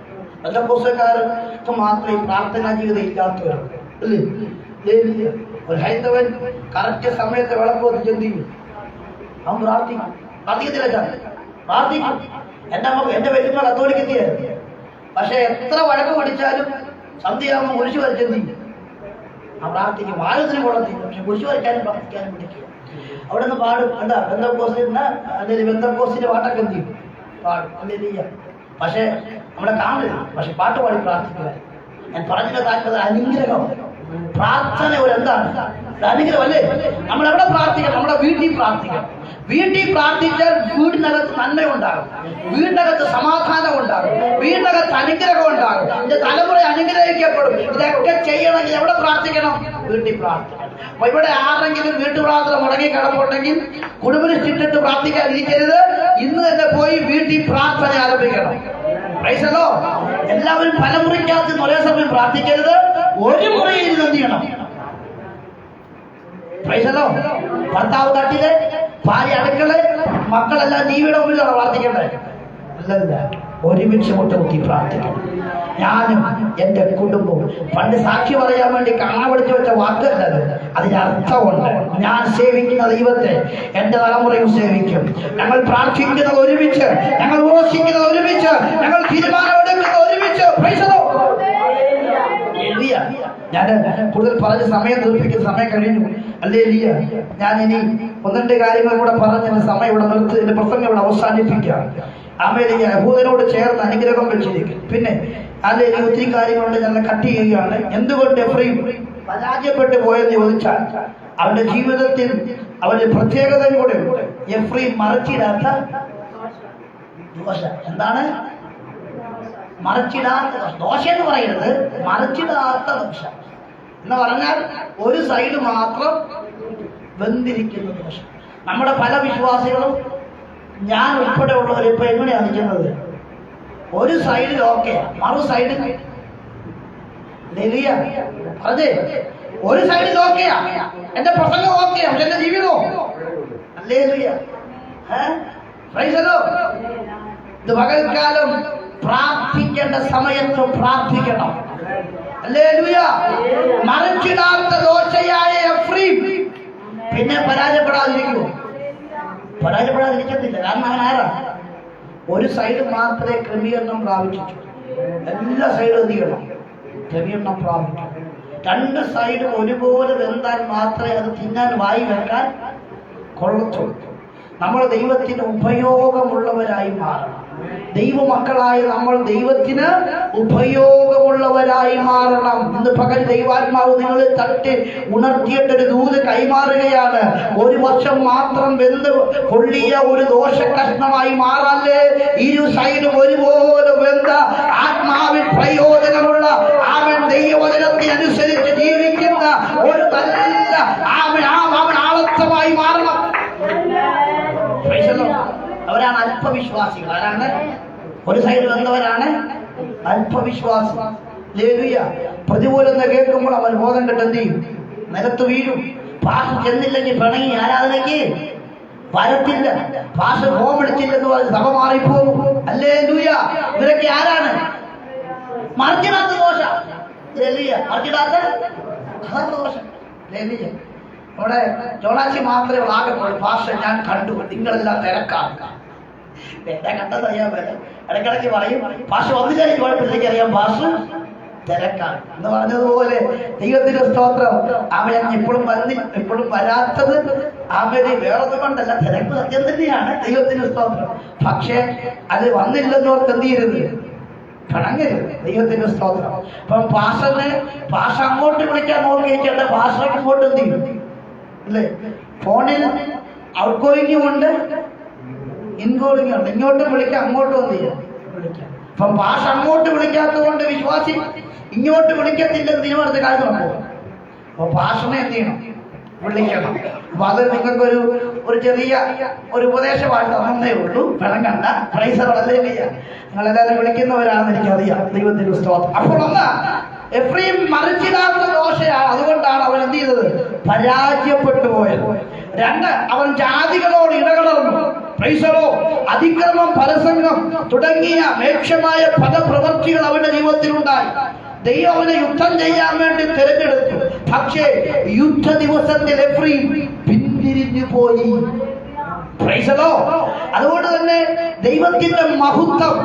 എല്ലാ പുസ്തകക്കാർക്ക് മാത്രമേ പ്രാർത്ഥനാ ജീവിതം ഇല്ലാത്തവരുണ്ട് അല്ലേ? ഒരു ഹൈന്ദവൻ കറക്റ്റ് സമയത്ത് വിളക്ക് വന്ന് എന്ത് ചെയ്യും? അവൻ പ്രാർത്ഥിക്കും. പ്രാർത്ഥിക്കത്തില്ല? പ്രാർത്ഥിക്കും. എന്റെ വലിയ കത്തോലിക്ക് എത്തിയായിരുന്നു. പക്ഷെ എത്ര വഴക്ക് പഠിച്ചാലും സന്ധ്യയാകുമ്പോൾ കുരിശ് വരച്ചെന്ത് ചെയ്യും? ആ പ്രാർത്ഥിക്കും. വായുത്തിന് കൊള്ളത്തില്ല, പക്ഷെ കുരിശ് വരയ്ക്കാനും പ്രാർത്ഥിക്കാനും പഠിക്കും. അവിടെ നിന്ന് പാടും. എന്താ ബന്ധക്കോസിന്റെ പാട്ടൊക്കെ എന്ത് ചെയ്യും? പാടും. അല്ലേ? പക്ഷെ നമ്മളെ കാണില്ല. പക്ഷെ പാട്ട് പാടി പ്രാർത്ഥിക്കുക. ഞാൻ പറഞ്ഞിട്ട് താല്പര്യം അനുഗ്രഹം. പ്രാർത്ഥന ഒരു എന്താണ്? അനുഗ്രഹം അല്ലേ? നമ്മളെവിടെ പ്രാർത്ഥിക്കണം? നമ്മുടെ വീട്ടിൽ പ്രാർത്ഥിക്കണം. വീട്ടിൽ പ്രാർത്ഥിച്ചാൽ വീടിനകത്ത് നന്മ ഉണ്ടാകും, വീടിനകത്ത് സമാധാനം ഉണ്ടാകും, വീടിനകത്ത് അനുഗ്രഹം ഉണ്ടാകും, എന്റെ തലമുറ അനുഗ്രഹിക്കപ്പെടും. ഇതൊക്കെ ചെയ്യണമെങ്കിൽ എവിടെ പ്രാർത്ഥിക്കണം? വീട്ടിൽ പ്രാർത്ഥിക്കണം. അപ്പൊ ഇവിടെ ആരെങ്കിലും വീട്ടുപ്രാർത്ഥന മുടങ്ങി കിടപ്പുണ്ടെങ്കിൽ കുടുംബനിഷ്ഠിട്ട് പ്രാർത്ഥിക്കാതിരിക്കരുത്. ഇന്ന് തന്നെ പോയി വീട്ടിൽ പ്രാർത്ഥന ആരംഭിക്കണം. പ്രൈസല്ലോ. എല്ലാവരും പല മുറിക്കകത്ത് ഒരേ സമയം പ്രാർത്ഥിക്കരുത്. ഒരു മുറിയിൽ എന്ത് ചെയ്യണം? പ്രൈസല്ലോ. ഭർത്താവ് തട്ടില്, ഭാര്യ അടുക്കള്, മക്കളെല്ലാം ടിവിയുടെ മുമ്പിലാണ് പ്രാർത്ഥിക്കേണ്ടത്. അല്ലല്ല, ഒരുമിച്ച് മുട്ടുകുത്തി പ്രാർത്ഥിക്കണം. ഞാനും എന്റെ കുടുംബവും. പണ്ട് സാക്ഷി പറയാൻ വേണ്ടി കാണാപിടിച്ചു വെച്ച വാക്കല്ലത്, അതിനർത്ഥമുണ്ട്. ഞാൻ സേവിക്കുന്ന ദൈവത്തെ എന്റെ തലമുറയും സേവിക്കും. ഞങ്ങൾ പ്രാർത്ഥിക്കുന്നത് ഒരുമിച്ച്, ഞങ്ങൾ ഉപവസിക്കുന്നത് ഒരുമിച്ച്, ഞങ്ങൾ തീരുമാനമെടുക്കുന്നത് ഒരുമിച്ച്. ഞാൻ കൂടുതൽ പറഞ്ഞ സമയം തീർപ്പിക്കുന്ന സമയം കഴിഞ്ഞു. അല്ലേ ലിയ? ഞാൻ ഇനി ഒന്നിന്റെ കാര്യങ്ങൾ കൂടെ പറഞ്ഞ് എന്റെ സമയം ഇവിടെ നിർത്തി, എന്റെ പ്രസംഗം ഇവിടെ അവസാനിപ്പിക്കാം. ആമേൻ. യഹൂദനോട് ചേർന്ന് അനുഗ്രഹം വെച്ചിരിക്കും. പിന്നെ അല്ലെ ഒത്തിരി കാര്യങ്ങളുണ്ട്, ഞാൻ കട്ട് ചെയ്യുകയാണ്. എന്തുകൊണ്ട് എഫ്രൈം പരാജയപ്പെട്ടു പോയെന്ന് ചോദിച്ചാൽ അവന്റെ ജീവിതത്തിൽ അവന്റെ പ്രത്യേകതയും കൂടെ ഉണ്ട്. എഫ്രൈം മറിച്ചിടാത്ത ദോശ. എന്താണ് മറിച്ചിടാത്ത ദോശ എന്ന് പറയുന്നത്? മറിച്ചിടാത്ത ദോശ എന്ന് പറഞ്ഞാൽ ഒരു സൈഡ് മാത്രം വെന്തിരിക്കുന്ന ദോശ. നമ്മുടെ പല വിശ്വാസികളും, ഞാൻ ഉൾപ്പെടെ ഉള്ളവർ ഇപ്പൊ എങ്ങനെയാണ് നിൽക്കുന്നത്? ഒരു സൈഡിൽ ഓക്കെ, മറു സൈഡിൽ അതെ, ഒരു സൈഡിൽ ഓക്കെയാ, എന്റെ പ്രസംഗം ഓക്കെയാ, പക്ഷെ എന്റെ ജീവിതമോ അല്ലേ? ഇത് പകൽക്കാലം പ്രാർത്ഥിക്കേണ്ട സമയത്ത് പ്രാർത്ഥിക്കണം. ഹല്ലേലൂയ. മറിച്ചിടാത്ത ദോശയായ എഫ്രൈം പിന്നെ പരാജയപ്പെടാതിരിക്കുമോ? പരാജയപ്പെടാതിരിക്കത്തില്ല. കാരണം അവൻ ആരാ? ഒരു സൈഡ് മാത്രമേ ക്രമീകരണം പ്രാപിച്ചിട്ടുള്ളൂ. എല്ലാ സൈഡും എന്ത് ചെയ്യണം? ക്രമീകരണം പ്രാപിക്കും. രണ്ട് സൈഡും ഒരുപോലെ വെന്താൽ മാത്രമേ അത് തിന്നാൻ വായി വെക്കാൻ കൊള്ളത്തുള്ളൂ. നമ്മൾ ദൈവത്തിന് ഉപയോഗമുള്ളവരായി മാറണം. ദൈവമക്കളായ നമ്മൾ ദൈവത്തിന് ഉപയോഗമുള്ളവരായി മാറണം. ഇന്ന് പകൽ ദൈവാത്മാവ് നിങ്ങളെ തട്ടി ഉണർത്തിയിട്ടൊരു ദൂത് കൈമാറുകയാണ്. ഒരു വർഷം മാത്രം വെന്ത് പൊള്ളിയ ഒരു ദോശ കഷ്ണമായി മാറല്ലേ. ഇരു സൈഡും ഒരുപോലെ വെന്ത ആത്മാവിൽ പ്രയോജനമുള്ള അവൻ ദൈവവചനത്തിനനുസരിച്ച് ജീവിക്കുന്ന ഒരു നല്ല അവൻ ആളത്വമായി മാറണം. അവരാണ് അല്പവിശ്വാസികൾ. ആരാണ്? ഒരു സൈഡ് വന്നവരാണ് അല്പവിശ്വാസി. ഹല്ലേലൂയ. പ്രതികൂലം കേൾക്കുമ്പോൾ അവൻ ബോധം കെട്ട് എന്ത് ചെയ്യും? നിലത്ത് വീഴും. പാഷ ചെന്നില്ലെങ്കിൽ പിണങ്ങി ആരാധനയ്ക്ക് വരത്തില്ല. പാഷ ഹോം വിളിച്ചില്ലെന്ന് പറഞ്ഞ് സഭ മാറിപ്പോകും. ഹല്ലേലൂയ. ഇവരൊക്കെ ആരാണ്? മറിച്ചിടാത്ത ദോഷ. മറിച്ചിടാത്ത ദോഷ. അവിടെ ജോണാച്ചി മാത്രമേ ആകെയുള്ളൂ. പാഷ ഞാൻ കണ്ടു, നിങ്ങളെല്ലാം തിരക്കാണ്. എന്നെ കണ്ടത് അറിയാൻ പറ്റും. ഇടയ്ക്കിടയ്ക്ക് പറയും ഭാഷ വന്നില്ല കുഴപ്പമില്ല, അറിയാം ഭാഷ തിരക്കാണ് എന്ന് പറഞ്ഞതുപോലെ ദൈവത്തിന്റെ സ്തോത്രം. അവൻ എപ്പോഴും വരാത്തത് അവന് വേറൊന്നും കൊണ്ടല്ല, തിരക്ക് സത്യം തന്നെയാണ് ദൈവത്തിന്റെ സ്തോത്രം. പക്ഷെ അത് വന്നില്ലെന്നോർക്ക് എന്ത് ചെയ്യരുത്, പിണങ്ങരുത്. ദൈവത്തിന്റെ സ്തോത്രം. അപ്പം ഭാഷ അങ്ങോട്ട് വിളിക്കാൻ നോക്കിയിട്ട് ഭാഷ ഇങ്ങോട്ട് എന്ത് ചെയ്യും അല്ലേ? ഫോണിൽ ഔട്ട് ഗോയിങ്ങും ഉണ്ട്, ഇൻഗോയിങ്ങും ഉണ്ട്. ഇങ്ങോട്ടും വിളിക്കാം, അങ്ങോട്ടും എന്ത് ചെയ്യാം വിളിക്കാം. അപ്പം ഭാഷ അങ്ങോട്ട് വിളിക്കാത്തത് കൊണ്ട് വിശ്വാസി ഇങ്ങോട്ട് വിളിക്കത്തില്ലെന്ന് തീരുമാനത്തെ കാര്യം നോക്കുക. അപ്പൊ ഭാഷനെ എന്ത് ചെയ്യണം, വിളിക്കണം. അപ്പൊ അത് നിങ്ങൾക്കൊരു ചെറിയ ഒരു ഉപദേശമായി തന്നേ ഉള്ളൂ, പിണങ്ങണ്ട. പ്രൈസറല്ലേ നിങ്ങളെല്ലാവരും വിളിക്കുന്നവരാണെന്ന് എനിക്കറിയാം. ദൈവത്തിന്റെ സ്തോത്രം. അപ്പോൾ ഒന്ന് എഫ്രൈം മറിച്ചിടാത്ത ദോഷയാണ്, അതുകൊണ്ടാണ് അവൻ എന്ത് ചെയ്തത്, പരാജയപ്പെട്ടു പോയത്. രണ്ട്, അവൻ ജാതികളോട് ഇടകലർന്നു. പ്രൈസറോ, അതിക്രമം, പരസംഗം തുടങ്ങിയ മേക്ഷമായ പദപ്രവൃത്തികൾ അവന്റെ ജീവിതത്തിലുണ്ടായി. ദൈവം അവനെ യുദ്ധം ചെയ്യാൻ വേണ്ടി തിരഞ്ഞെടുത്തു. പക്ഷേ യുദ്ധ ദിവസത്തിൽ എഫ്രൈം പിന്തിരിഞ്ഞു പോയി. പ്രൈസറോ, അതുകൊണ്ട് തന്നെ ദൈവത്തിന്റെ മഹത്വം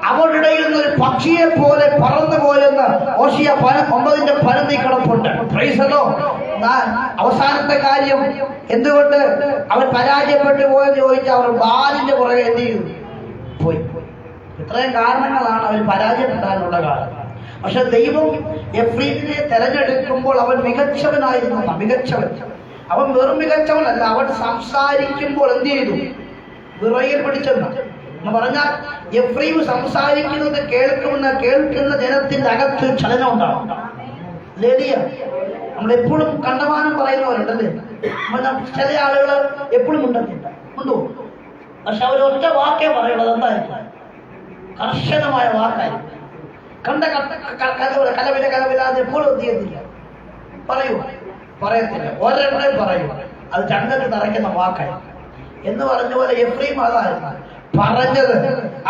അവരുടെ ഒരു പക്ഷിയെ പോലെ പറന്നു പോയെന്ന് ഓശിയ 9:12 കിടപ്പുണ്ട്. പ്രൈസറോ, അവസാനത്തെ കാര്യം എന്തുകൊണ്ട് അവൻ പരാജയപ്പെട്ടു പോയെന്ന് ചോദിച്ചാൽ അവർ ബാലിന്റെ പുറകെ എന്ത് ചെയ്തു പോയി. ഇത്രയും കാരണങ്ങളാണ് അവർ പരാജയപ്പെടാനുള്ള കാരണം. പക്ഷെ ദൈവം എഫ്രൈമിനെ തെരഞ്ഞെടുക്കുമ്പോൾ അവൻ മികച്ചവനായിരുന്നു. മികച്ചവൻ. അവൻ വെറും മികച്ചവനല്ല, അവൻ സംസാരിക്കുമ്പോൾ എന്ത് ചെയ്തു, വിറയിൽ പിടിച്ചെന്ന് പറഞ്ഞാൽ എഫ്രൈം സംസാരിക്കുന്നത് കേൾക്കുന്ന ജനത്തിന്റെ അകത്ത് ചലനം ഉണ്ടാവും. ലേലിയ നമ്മളെപ്പോഴും കണ്ടമാനം പറയുന്നവരുണ്ടല്ലേ, ചില ആളുകൾ എപ്പോഴും ഉണ്ടോ, പക്ഷെ അവരൊറ്റ വാക്കേ പറയുന്നത് എന്തായിരിക്കും, കർശനമായ വാക്കായിരിക്കും. കലവിലാതെ എപ്പോഴും എന്ത് ചെയ്യത്തില്ല, പറയത്തില്ല, ഒരെണ്ണേ പറയൂ. അത് ചങ്കത്ത് നിറയ്ക്കുന്ന വാക്കായി എന്ന് പറഞ്ഞ പോലെ എഫ്രൈം അതായിരുന്നു പറഞ്ഞത്.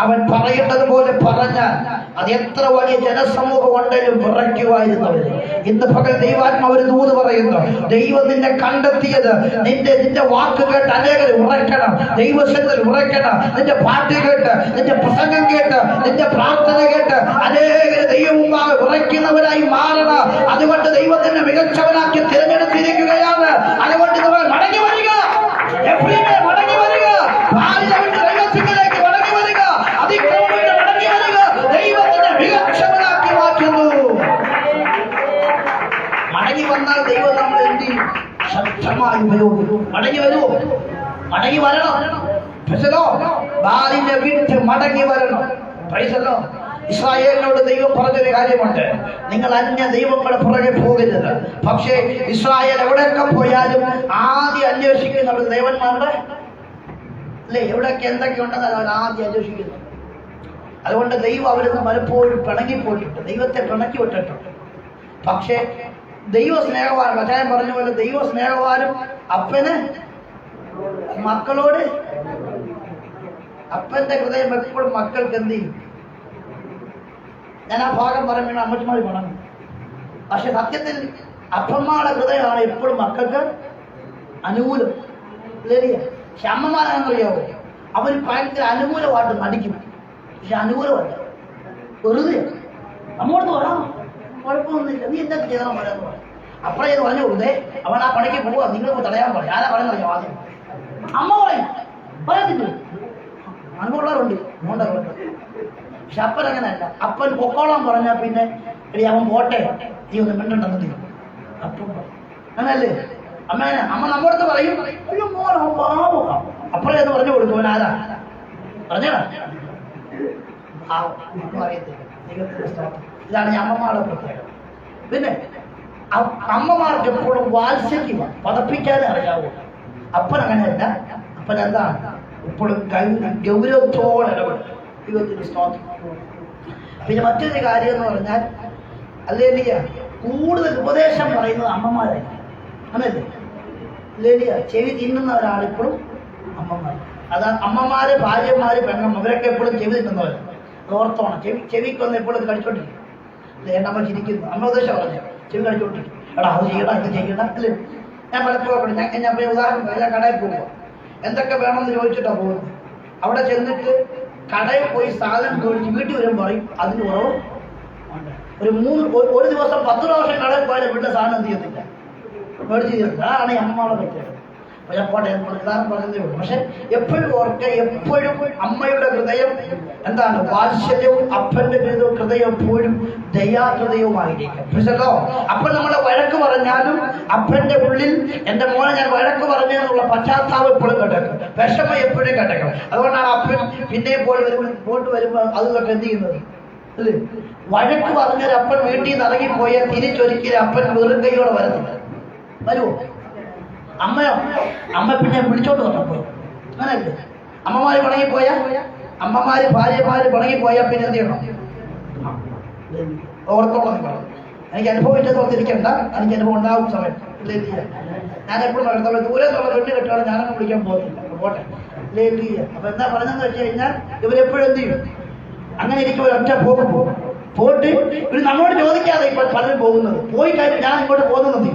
അവൻ പറയേണ്ടത് പോലെ പറഞ്ഞാൽ അത് എത്ര വലിയ ജനസമൂഹം ഉണ്ടെങ്കിലും വിറയ്ക്കുമായിരുന്നവര്. ഇന്ന് പകൽ ദൈവാത്മാവ് ഒരു ദൂത് പറയുന്നു, ദൈവം നിന്നെ കണ്ടെത്തിയത് നിന്റെ വാക്ക് കേട്ട് അനേകർ ഉറയ്ക്കണം, ദൈവശത്തിൽ ഉറയ്ക്കണം. നിന്റെ പാട്ട് കേട്ട്, നിന്റെ പ്രസംഗം കേട്ട്, നിന്റെ പ്രാർത്ഥന കേട്ട് അനേകർ ദൈവമുമ്പാകെ ഉറയ്ക്കുന്നവരായി മാറണം. അതുകൊണ്ട് ദൈവം നിന്നെ മികച്ചവനാക്കി തിരഞ്ഞെടുത്തിരിക്കുകയാണ്. അതുകൊണ്ട് നിങ്ങൾ മടങ്ങി വരിക, എഫ്രൈമേ മടങ്ങി വരിക, ദൈവത്തിലേക്ക് മടങ്ങി വരിക, അതിക്രമത്തിന് മടങ്ങി വരിക. ദൈവത്തിനെ മികച്ചവനാക്കി മാറ്റുന്നു. മടങ്ങി വന്നാൽ ദൈവം നമ്മൾ എന്ത് ചെയ്യും, ശക്തമായി ഉപയോഗിക്കും. മടങ്ങി വരുമോ? മടങ്ങി വരണം. ബാലിനെ വിട്ട് മടങ്ങി വരണം. പ്രൈസല്ലോ. ഇസ്രായേലിനോട് ദൈവം പറഞ്ഞൊരു കാര്യമുണ്ട്, നിങ്ങൾ അന്യ ദൈവങ്ങളുടെ പുറകെ പോകരുത്. പക്ഷേ ഇസ്രായേൽ എവിടെയൊക്കെ പോയാലും ആദ്യം അന്വേഷിക്കുന്നവർ ദേവന്മാരുടെ അല്ലേ, എവിടെയൊക്കെ എന്തൊക്കെ ഉണ്ടെന്നാണ് അവർ ആദ്യം അന്വേഷിക്കുന്നത്. അതുകൊണ്ട് ദൈവം അവരിന്ന് പലപ്പോഴും പിണങ്ങിപ്പോയിട്ടുണ്ട്, ദൈവത്തെ പിണക്കി വിട്ടിട്ടുണ്ട്. പക്ഷേ ദൈവ സ്നേഹവാനും, അച്ചായൻ പറഞ്ഞ പോലെ ദൈവ സ്നേഹവാനും അപ്പന് മക്കളോട്, അപ്പന്റെ ഹൃദയം എപ്പോഴും മക്കൾക്ക് എന്ത് ചെയ്യും. ഞാൻ ആ ഭാഗം പറയുമ്പോൾ അമ്മച്ചിമാർ പണം. പക്ഷെ സത്യത്തിൽ അപ്പന്മാരുടെ ഹൃദയമാണ് എപ്പോഴും മക്കൾക്ക് അനുകൂലം. പക്ഷെ അമ്മമാരാണെന്നറിയാവോ, അവർ ഭയങ്കര അനുകൂലമായിട്ട് നടിക്കും. പക്ഷെ അനുകൂലമല്ല, വെറുതെ നമ്മോട് പറയാം കുഴപ്പമൊന്നുമില്ല, നീ എന്തൊക്കെ ചെയ്താൽ പറയാന്ന് പറയാം. അപ്പഴേ ഇത് പറഞ്ഞു കൊടുത്തേ, അവൻ ആ പണിക്ക് പോവാ, നിങ്ങൾ തടയാൻ പറയും. ആരാ പറയുന്നറിയാം, ആദ്യം അമ്മ പറയത്തില്ല. അനുകൂലമുണ്ട്, പക്ഷെ അപ്പൻ അങ്ങനെയല്ല. അപ്പൻ പൊക്കോളാൻ പറഞ്ഞാൽ പിന്നെ എടി അവൻ പോട്ടെ, നീ ഒന്ന് മിണ്ടണ്ടെന്ന് തീരും. അപ്പം അങ്ങനല്ലേ അമ്മേനെ. അമ്മ നമ്മോടത്ത് പറയും, അയ്യോ മോനോ പാവോ, അപ്പഴേ അത് പറഞ്ഞു കൊടുക്കും. അവൻ ആരാ പറഞ്ഞാ അറിയത്തില്ല. ഇതാണ് ഈ അമ്മമാരുടെ പ്രത്യേകത. പിന്നെ അമ്മമാർക്ക് എപ്പോഴും വാത്സല്യം പതപ്പിക്കാനേ അറിയാവൂ. അപ്പൻ അങ്ങനെയല്ല. അപ്പൻ എന്താണ് എപ്പോഴും ഗൗരവത്തോടെ ഇടപെടും. ദൈവത്തിന്റെ സ്തോത്രം. പിന്നെ മറ്റൊരു കാര്യം എന്ന് പറഞ്ഞാൽ അല്ലേലിയ കൂടുതൽ ഉപദേശം പറയുന്നത് അമ്മമാരായിരിക്കും. അതല്ലേ ലേലിയ ചെവി തിന്നുന്ന ഒരാളിപ്പോഴും അമ്മമാർ. അതാണ് അമ്മമാര്, ഭാര്യമാര്, പെണ്ണമ്മ, ഇവരൊക്കെ എപ്പോഴും ചെവി തിന്നുന്നവർ. ഓർത്തോണം, ചെവിക്കൊന്നും എപ്പോഴും കഴിച്ചോണ്ടിരിക്കും. നമ്മൾ ചിരിക്കുന്നു. അമ്മ ഉപദേശം പറഞ്ഞു ചെവി കഴിച്ചോണ്ടിരിക്കും. എടാ അത് ചെയ്യണം, ഇത് ചെയ്യണം അല്ലേ. ഞാൻ പലപ്പോഴും ഞാൻ ഉദാഹരണം ഞാൻ കടയിൽ പോകുമ്പോൾ എന്തൊക്കെ വേണമെന്ന് ചോദിച്ചിട്ടാണ് പോകുന്നത്. അവിടെ ചെന്നിട്ട് കടയിൽ പോയി സാധനം മേടിച്ച് വീട്ടിൽ വരുമ്പോൾ പറയും അതിന് കുറവ് ഒരു ദിവസം 10 പ്രാവശ്യം കടയിൽ പോയാലും വീട്ടിലെ സാധനം എന്ത് ചെയ്യത്തില്ല, മേടിച്ച് തീർത്തില്ല. അതാണ് ഈ അമ്മമാരുടെ പറ്റിയത്. അപ്പോൾ ഞാൻ പോട്ടെ പ്രധാനം പറഞ്ഞതേ ഉള്ളൂ. പക്ഷെ എപ്പോഴും ഓർക്കുക, എപ്പോഴും അമ്മയുടെ ഹൃദയം എന്താണ്? വാത്സല്യവും അപ്പന്റെ ഹൃദയം എപ്പോഴും ദയാഹൃദയവുമായിരിക്കും. അപ്പൻ നമ്മളെ വഴക്ക് പറഞ്ഞാലും അപ്പന്റെ ഉള്ളിൽ എന്റെ മോനെ ഞാൻ വഴക്ക് പറഞ്ഞെന്നുള്ള പശ്ചാത്താപം എപ്പോഴും കേട്ടേക്കും, വിഷമം എപ്പോഴും കേട്ടേക്കണം. അതുകൊണ്ടാണ് അപ്പൻ പിന്നെയും പോയിട്ട് വരുമ്പോൾ അതൊക്കെ എന്ത് ചെയ്യുന്നത് അല്ലേ? വഴക്ക് പറഞ്ഞൊരു അപ്പൻ വീട്ടിൽ നിന്ന് ഇറങ്ങിപ്പോയാൽ തിരിച്ചൊരിക്കലും അപ്പൻ വെറും കൈയോടെ വരുന്നില്ല. വരുമോ? അമ്മ പിന്നെ വിളിച്ചോണ്ട് വന്നപ്പോ അങ്ങനല്ലേ? അമ്മമാര് പിണങ്ങിപ്പോയാ, അമ്മമാര് ഭാര്യമാര് പിണങ്ങിപ്പോയാൽ പിന്നെ എന്ത് ചെയ്യണം? ഓർത്തോളം പറഞ്ഞു. എനിക്ക് അനുഭവം ഇല്ലെന്ന് ഓർത്തിരിക്കണ്ട, എനിക്ക് അനുഭവം ഉണ്ടാവും സമയം. ഞാൻ എപ്പോഴും പറയത്തുള്ളൂ, ദൂരെ നിന്നുള്ള പെണ്ണ് കെട്ടാണ് ഞാനൊന്നും വിളിക്കാൻ പോകുന്നില്ല, പോട്ടെ. അപ്പൊ എന്താ പറഞ്ഞെന്ന് വെച്ച് കഴിഞ്ഞാൽ ഇവരെപ്പോഴും എന്ത് ചെയ്യും? അങ്ങനെ ഇരിക്കും. ഒരൊറ്റ പോയിട്ട് ഇവർ നമ്മളോട് ചോദിക്കാതെ ഇപ്പൊ പലരും പോകുന്നത്. പോയി കഴിഞ്ഞ് ഞാൻ ഇങ്ങോട്ട് പോകുന്നത്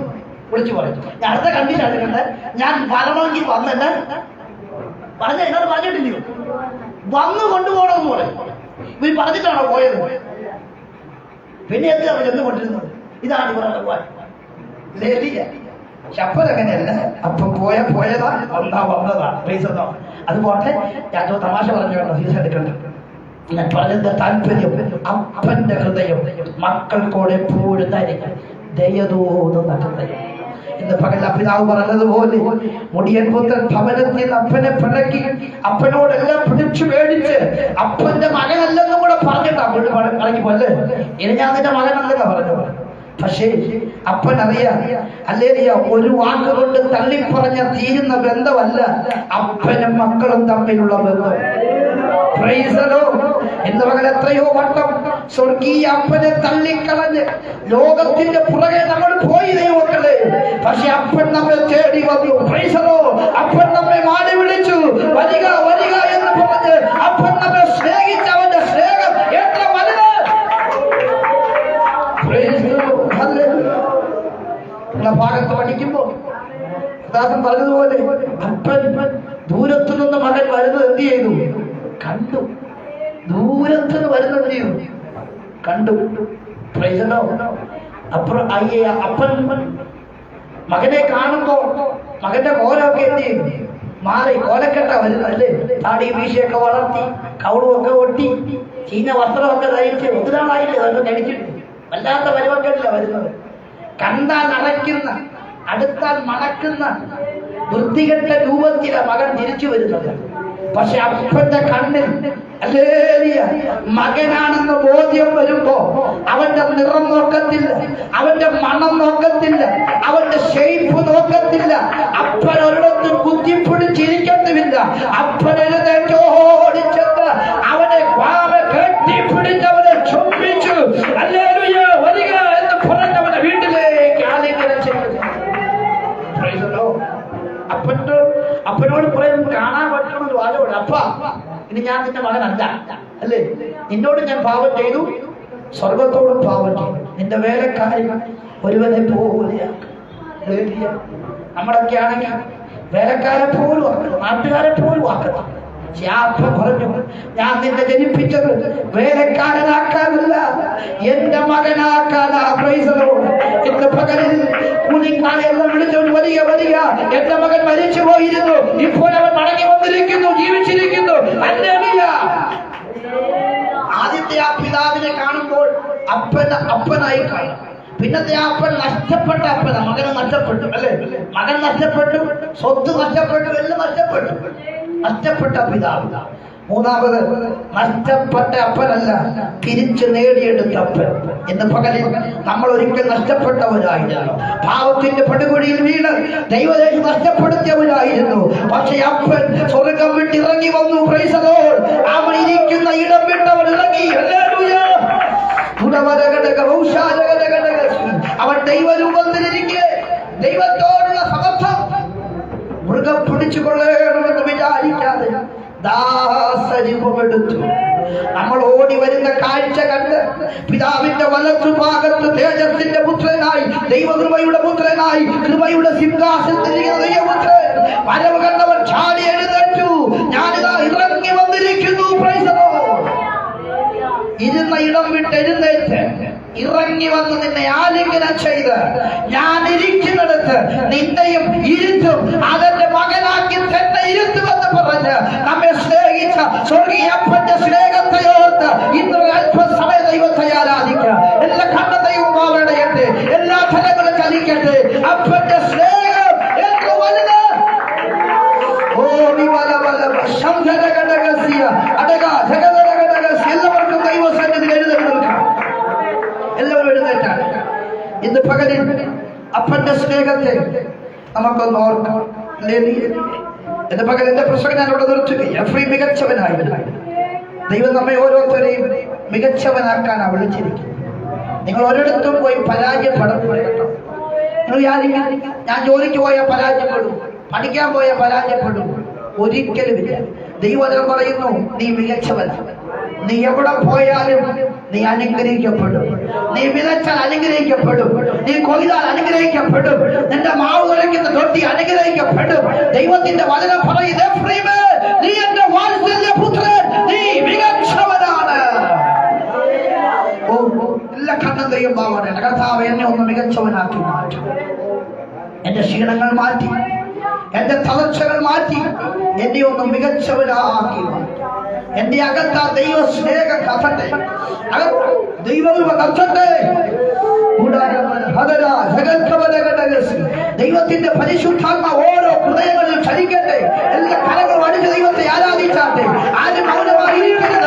വിളിച്ചു പറയും. ഞാൻ അടുത്ത കണ്ടീഷൻ എടുക്കട്ടെ, ഞാൻ വരണമെങ്കിൽ വന്നെന്നെ പറഞ്ഞ എന്നോട് പറഞ്ഞിട്ടില്ലയോ? വന്നു കൊണ്ടുപോകണമെന്ന് പറയും. ഇവർ പറഞ്ഞിട്ടാണോ പോയത്? പിന്നെ എന്തിനാ ചെന്ന് കൊണ്ടിരുന്നത്? ഇതാണ് ഇവരുടെ ശപ്പൻ. അങ്ങനെയല്ല, അപ്പം പോയതാ, വന്നതാണ്. അത് പോട്ടെ, ഞാൻ തമാശ പറഞ്ഞു വേണം ഫീസ് എടുക്കണ്ട. ഞാൻ പറഞ്ഞതിന്റെ താല്പര്യം, അപ്പന്റെ ഹൃദയം മക്കൾക്കോടെ എപ്പോഴും ദയതോന്നുന്ന ഹൃദയം. ഇന്ന് പകൽ പിതാവ് പറഞ്ഞതുപോലെ മുടിയൻ പുത്രൻ ഭവനത്തിൽ അപ്പനെ പിണക്കി അപ്പനോടെല്ലാം പിടിച്ചു മേടിച്ച് അപ്പന്റെ മകനല്ലെന്നും കൂടെ പറഞ്ഞിട്ടാണ് ഇറങ്ങിപ്പോലെ. ഇനി ഞാൻ നിന്റെ മകനല്ലെന്നാ പറഞ്ഞത്. പക്ഷേ അപ്പൻ അല്ലേറിയ ഒരു വാക്കുകൊണ്ട് തള്ളിപ്പറഞ്ഞ തീരുന്ന ബന്ധമല്ല അപ്പനും മക്കളും തമ്മിലുള്ള ബന്ധം. എന്ന മകൻ എത്രയോ വട്ടം സ്വർഗീയ അപ്പനെ തള്ളിക്കളഞ്ഞ് ലോകത്തിന്റെ പുറകെ നമ്മൾ പോയി ദൈവമക്കളെ. പക്ഷെ അപ്പൻ നമ്മെ തേടി വന്നു. അപ്പൻ നമ്മെ മാടി വിളിച്ചു, വരിക വരിക എന്ന് പറഞ്ഞ് അപ്പൻ നമ്മെ സ്നേഹിച്ച അവന്റെ സ്നേഹം എത്ര വലുത്! ഭാഗത്ത് പഠിക്കുമ്പോ ദാസൻ പറഞ്ഞതുപോലെ അപ്പൻ ദൂരത്തു നിന്ന് മകൻ വരുന്നത് എന്ത് ചെയ്തു? കണ്ടു. ദൂരത്ത് നിന്ന് വരുന്നത് എന്ത് ചെയ്തു? കണ്ടു. അപ്പൻ മകനെ കാണുമ്പോ മകന്റെ കോലമൊക്കെ എന്ത് ചെയ്യും? മാറി കോലക്കെട്ട വരുന്നത് അല്ലേ? താടി മീശയൊക്കെ വളർത്തി, കൗളുമൊക്കെ ഒട്ടി, ചീന വസ്ത്രമൊക്കെ ധരിച്ച് ഒത്തിനാളായില്ലേ അതൊക്കെ ധരിച്ചിട്ട് വല്ലാത്ത പരിവക്കല്ല വരുന്നത്. കണ്ടാൽ അടയ്ക്കുന്ന, അടുത്താൽ മണക്കുന്ന വൃത്തികെട്ട രൂപത്തിലെ മകൻ തിരിച്ചു വരുന്നത്. പക്ഷെ അപ്പന്റെ കണ്ണിൽ മകനാണെന്ന് ബോധ്യം വരുമ്പോ അവന്റെ നിറം നോക്കത്തില്ല, അവന്റെ മണം നോക്കത്തില്ല, അവന്റെ ഷേപ്പ് നോക്കത്തില്ല. അപ്പൻ ഒരിടത്തും കുത്തിപ്പിടിച്ചിരിക്കത്തുമില്ല. അപ്പൻ എഴുന്നേറ്റോടിച്ചെന്ന് അവനെ കെട്ടിപ്പിടിച്ചവനെ ചുംബിച്ചു ഹല്ലേലൂയ വരിക എന്ന് പറഞ്ഞവനെ വീട്ടിലേക്ക് ആലിംഗനം ചെയ്തു. അപ്പനോട് പറയും, കാണാൻ പറ്റണമെന്ന് വാചോട്, അപ്പ ഇനി ഞാൻ നിന്റെ മകനല്ല അല്ലേ? നിന്നോട് ഞാൻ പാപം ചെയ്തു, സ്വർഗത്തോടും പാപം ചെയ്തു. നിന്റെ വേലക്കാരി ഒരുവനെ പോലെയാക്കും. നമ്മളൊക്കെ ആണെങ്കിൽ വേലക്കാരെ പോലും ആക്കണം, നാട്ടുകാരെ പോലും ആക്കണം. പറഞ്ഞു, ഞാൻ നിന്നെ ജനിപ്പിച്ചത് വേലക്കാരനാക്കാനല്ല, എന്റെ മകനാക്കാനാ. എന്റെ പകലിൽ കുഞ്ഞിക്കാരെല്ലാം വിളിച്ചവൻ വരിക വരിക, എന്റെ മകൻ മരിച്ചു പോയിരുന്നു, ഇപ്പോൾ അവൻ മടങ്ങി വന്നിരിക്കുന്നു, ജീവിച്ചിരിക്കുന്നു. ആദ്യത്തെ ആ പിതാവിനെ കാണുമ്പോൾ അപ്പനായി കാണും. പിന്നത്തെ ആ അപ്പൻ നഷ്ടപ്പെട്ട അപ്പന. മകന് നഷ്ടപ്പെട്ടു അല്ലേ? മകൻ നഷ്ടപ്പെട്ടു, സ്വത്ത് നഷ്ടപ്പെട്ടു, എല്ലാം നഷ്ടപ്പെട്ടു. നഷ്ടപ്പെട്ട പിതാവ്. മൂന്നാമത് നഷ്ടപ്പെട്ട അപ്പനല്ല, തിരിച്ചു നേടിയെടുത്ത അപ്പൻ. ഇന്ന് പകലിൽ നമ്മൾ ഒരിക്കൽ നഷ്ടപ്പെട്ടവരായിരുന്നു, പാവത്തിന്റെ പടുകുഴിയിൽ വീണ് ദൈവദേശം നഷ്ടപ്പെടുത്തിയവരായിരുന്നു. പക്ഷെ അപ്പൻ സ്വർഗം വിട്ടിറങ്ങി വന്നു. അവൻ ഇരിക്കുന്ന ഇടം വിട്ടവൻ ഇറങ്ങി. അവൻ ദൈവരൂപത്തിലിരിക്കെ ദൈവത്തോടുള്ള സമത്വം മൃഗം പിടിച്ചു കൊള്ളണമെന്ന് വിചാരിക്കാതെ ദാസരൂപമെടുത്തു. നമ്മൾ ഓടി വരുന്ന കാഴ്ച കണ്ട് പിതാവിന്റെ വലത്തുഭാഗത്ത് തേജസ്സിന്റെ പുത്രനായി, ദൈവകൃപയുടെ പുത്രനായി, കൃപയുടെ സിംഹാസനത്തിലിരിക്കുന്ന ദൈവപുത്രൻ വരവ് കണ്ടവൻ ചാടി എഴുന്നേറ്റു. ഞാനിതാ ഇറങ്ങി ഇറങ്ങി വന്നിരിക്കുന്നു. Praise the Lord. ഇരുന്ന ഇടം വിട്ട് എഴുന്നേറ്റ് ഇറങ്ങി വന്ന് നിന്നെ ആലിംഗനം ചെയ്ത് ഞാൻ ഇരിക്കുന്നിടത്ത് നിന്നെയും ഇരുത്തും, അതെന്റെ മകനാക്കി തന്നെ ഇരുത്തുമെന്ന് പറഞ്ഞ് നമ്മെ സ്നേഹിച്ച സ്വർഗീയപ്പന്റെ സ്നേഹത്തെ ഓർത്ത് ഇന്ന് അല്പസമയ ദൈവത്തെ ആരാധിക്കുക. എല്ലാ കണ്ണതയും മാറണയട്ടെ, എല്ലാ ഫലങ്ങളും ചലിക്കട്ടെ. അപ്പന്റെ സ്നേഹം എന്ന് വലുത്. ഓ എല്ലാവർക്കും ദൈവസന്നിധിയിൽ എഴുന്നേൽക്കാം. എല്ലാവരും എഴുന്നേറ്റാണ്. ഇന്ന് പകലിൽ അപ്പന്റെ സ്നേഹത്തെ നമുക്കൊന്ന് ഓർക്കാം. ഇന്ന് പകൽ എന്റെ പ്രസംഗം ഞാനിവിടെ നിർത്തുകയും എഫ്രീം മികച്ചവനായിരുന്നു. ദൈവം നമ്മെ ഓരോരുത്തരെയും മികച്ചവനാക്കാനാണ് വിളിച്ചിരിക്കുന്നത്. നിങ്ങൾ ഒരിടത്തും പോയി പരാജയപ്പെടണം കേട്ടോ. നിങ്ങൾ ഞാൻ ജോലിക്ക് പോയാൽ പരാജയപ്പെടും, പഠിക്കാൻ പോയാൽ പരാജയപ്പെടും, ഒരിക്കലുമില്ല. ദൈവം പറയുന്നു നീ മികച്ചവനാണ്. നീ എവിടെ പോയാലും നീ അനുഗ്രഹിക്കപ്പെടും. നീ വിതച്ചാൽ അനുഗ്രഹിക്കപ്പെടും. നീ കൊയ്താൽ അനുഗ്രഹിക്കപ്പെടും. നിന്റെ മാവ് കുഴയ്ക്കുന്ന തൊട്ടി അനുഗ്രഹിക്കപ്പെടും. ദൈവത്തിന്റെ വചനം പറയുന്നത് നീ എന്റെ വാത്സല്യപുത്രൻ, നീ മികച്ചവനാണ്. എല്ലാ കണ്ണും ദൈവം ഭാവമാണ്. കർത്താവ് എന്നെ ഒന്ന് മികച്ചവനാക്കി മാറ്റും. എന്റെ ക്ഷീണങ്ങൾ മാറ്റി, എന്റെ തളർച്ചകൾ മാറ്റി എന്നെ ഒന്ന് മികച്ചവനാക്കി മാറ്റും. എന്റെ അകത്ത ദൈവ സ്നേഹം കത്തട്ടെ, ദൈവം കത്തട്ടെ. ദൈവത്തിന്റെ പരിശുദ്ധാത്മ ഓരോ ഹൃദയങ്ങളിൽ ചലിക്കട്ടെ. എല്ലാ കരങ്ങളും അടിച്ച് ദൈവത്തെ ആരാധിച്ചാട്ടെ. ആരും മൗനമായിരിക്കരുത്.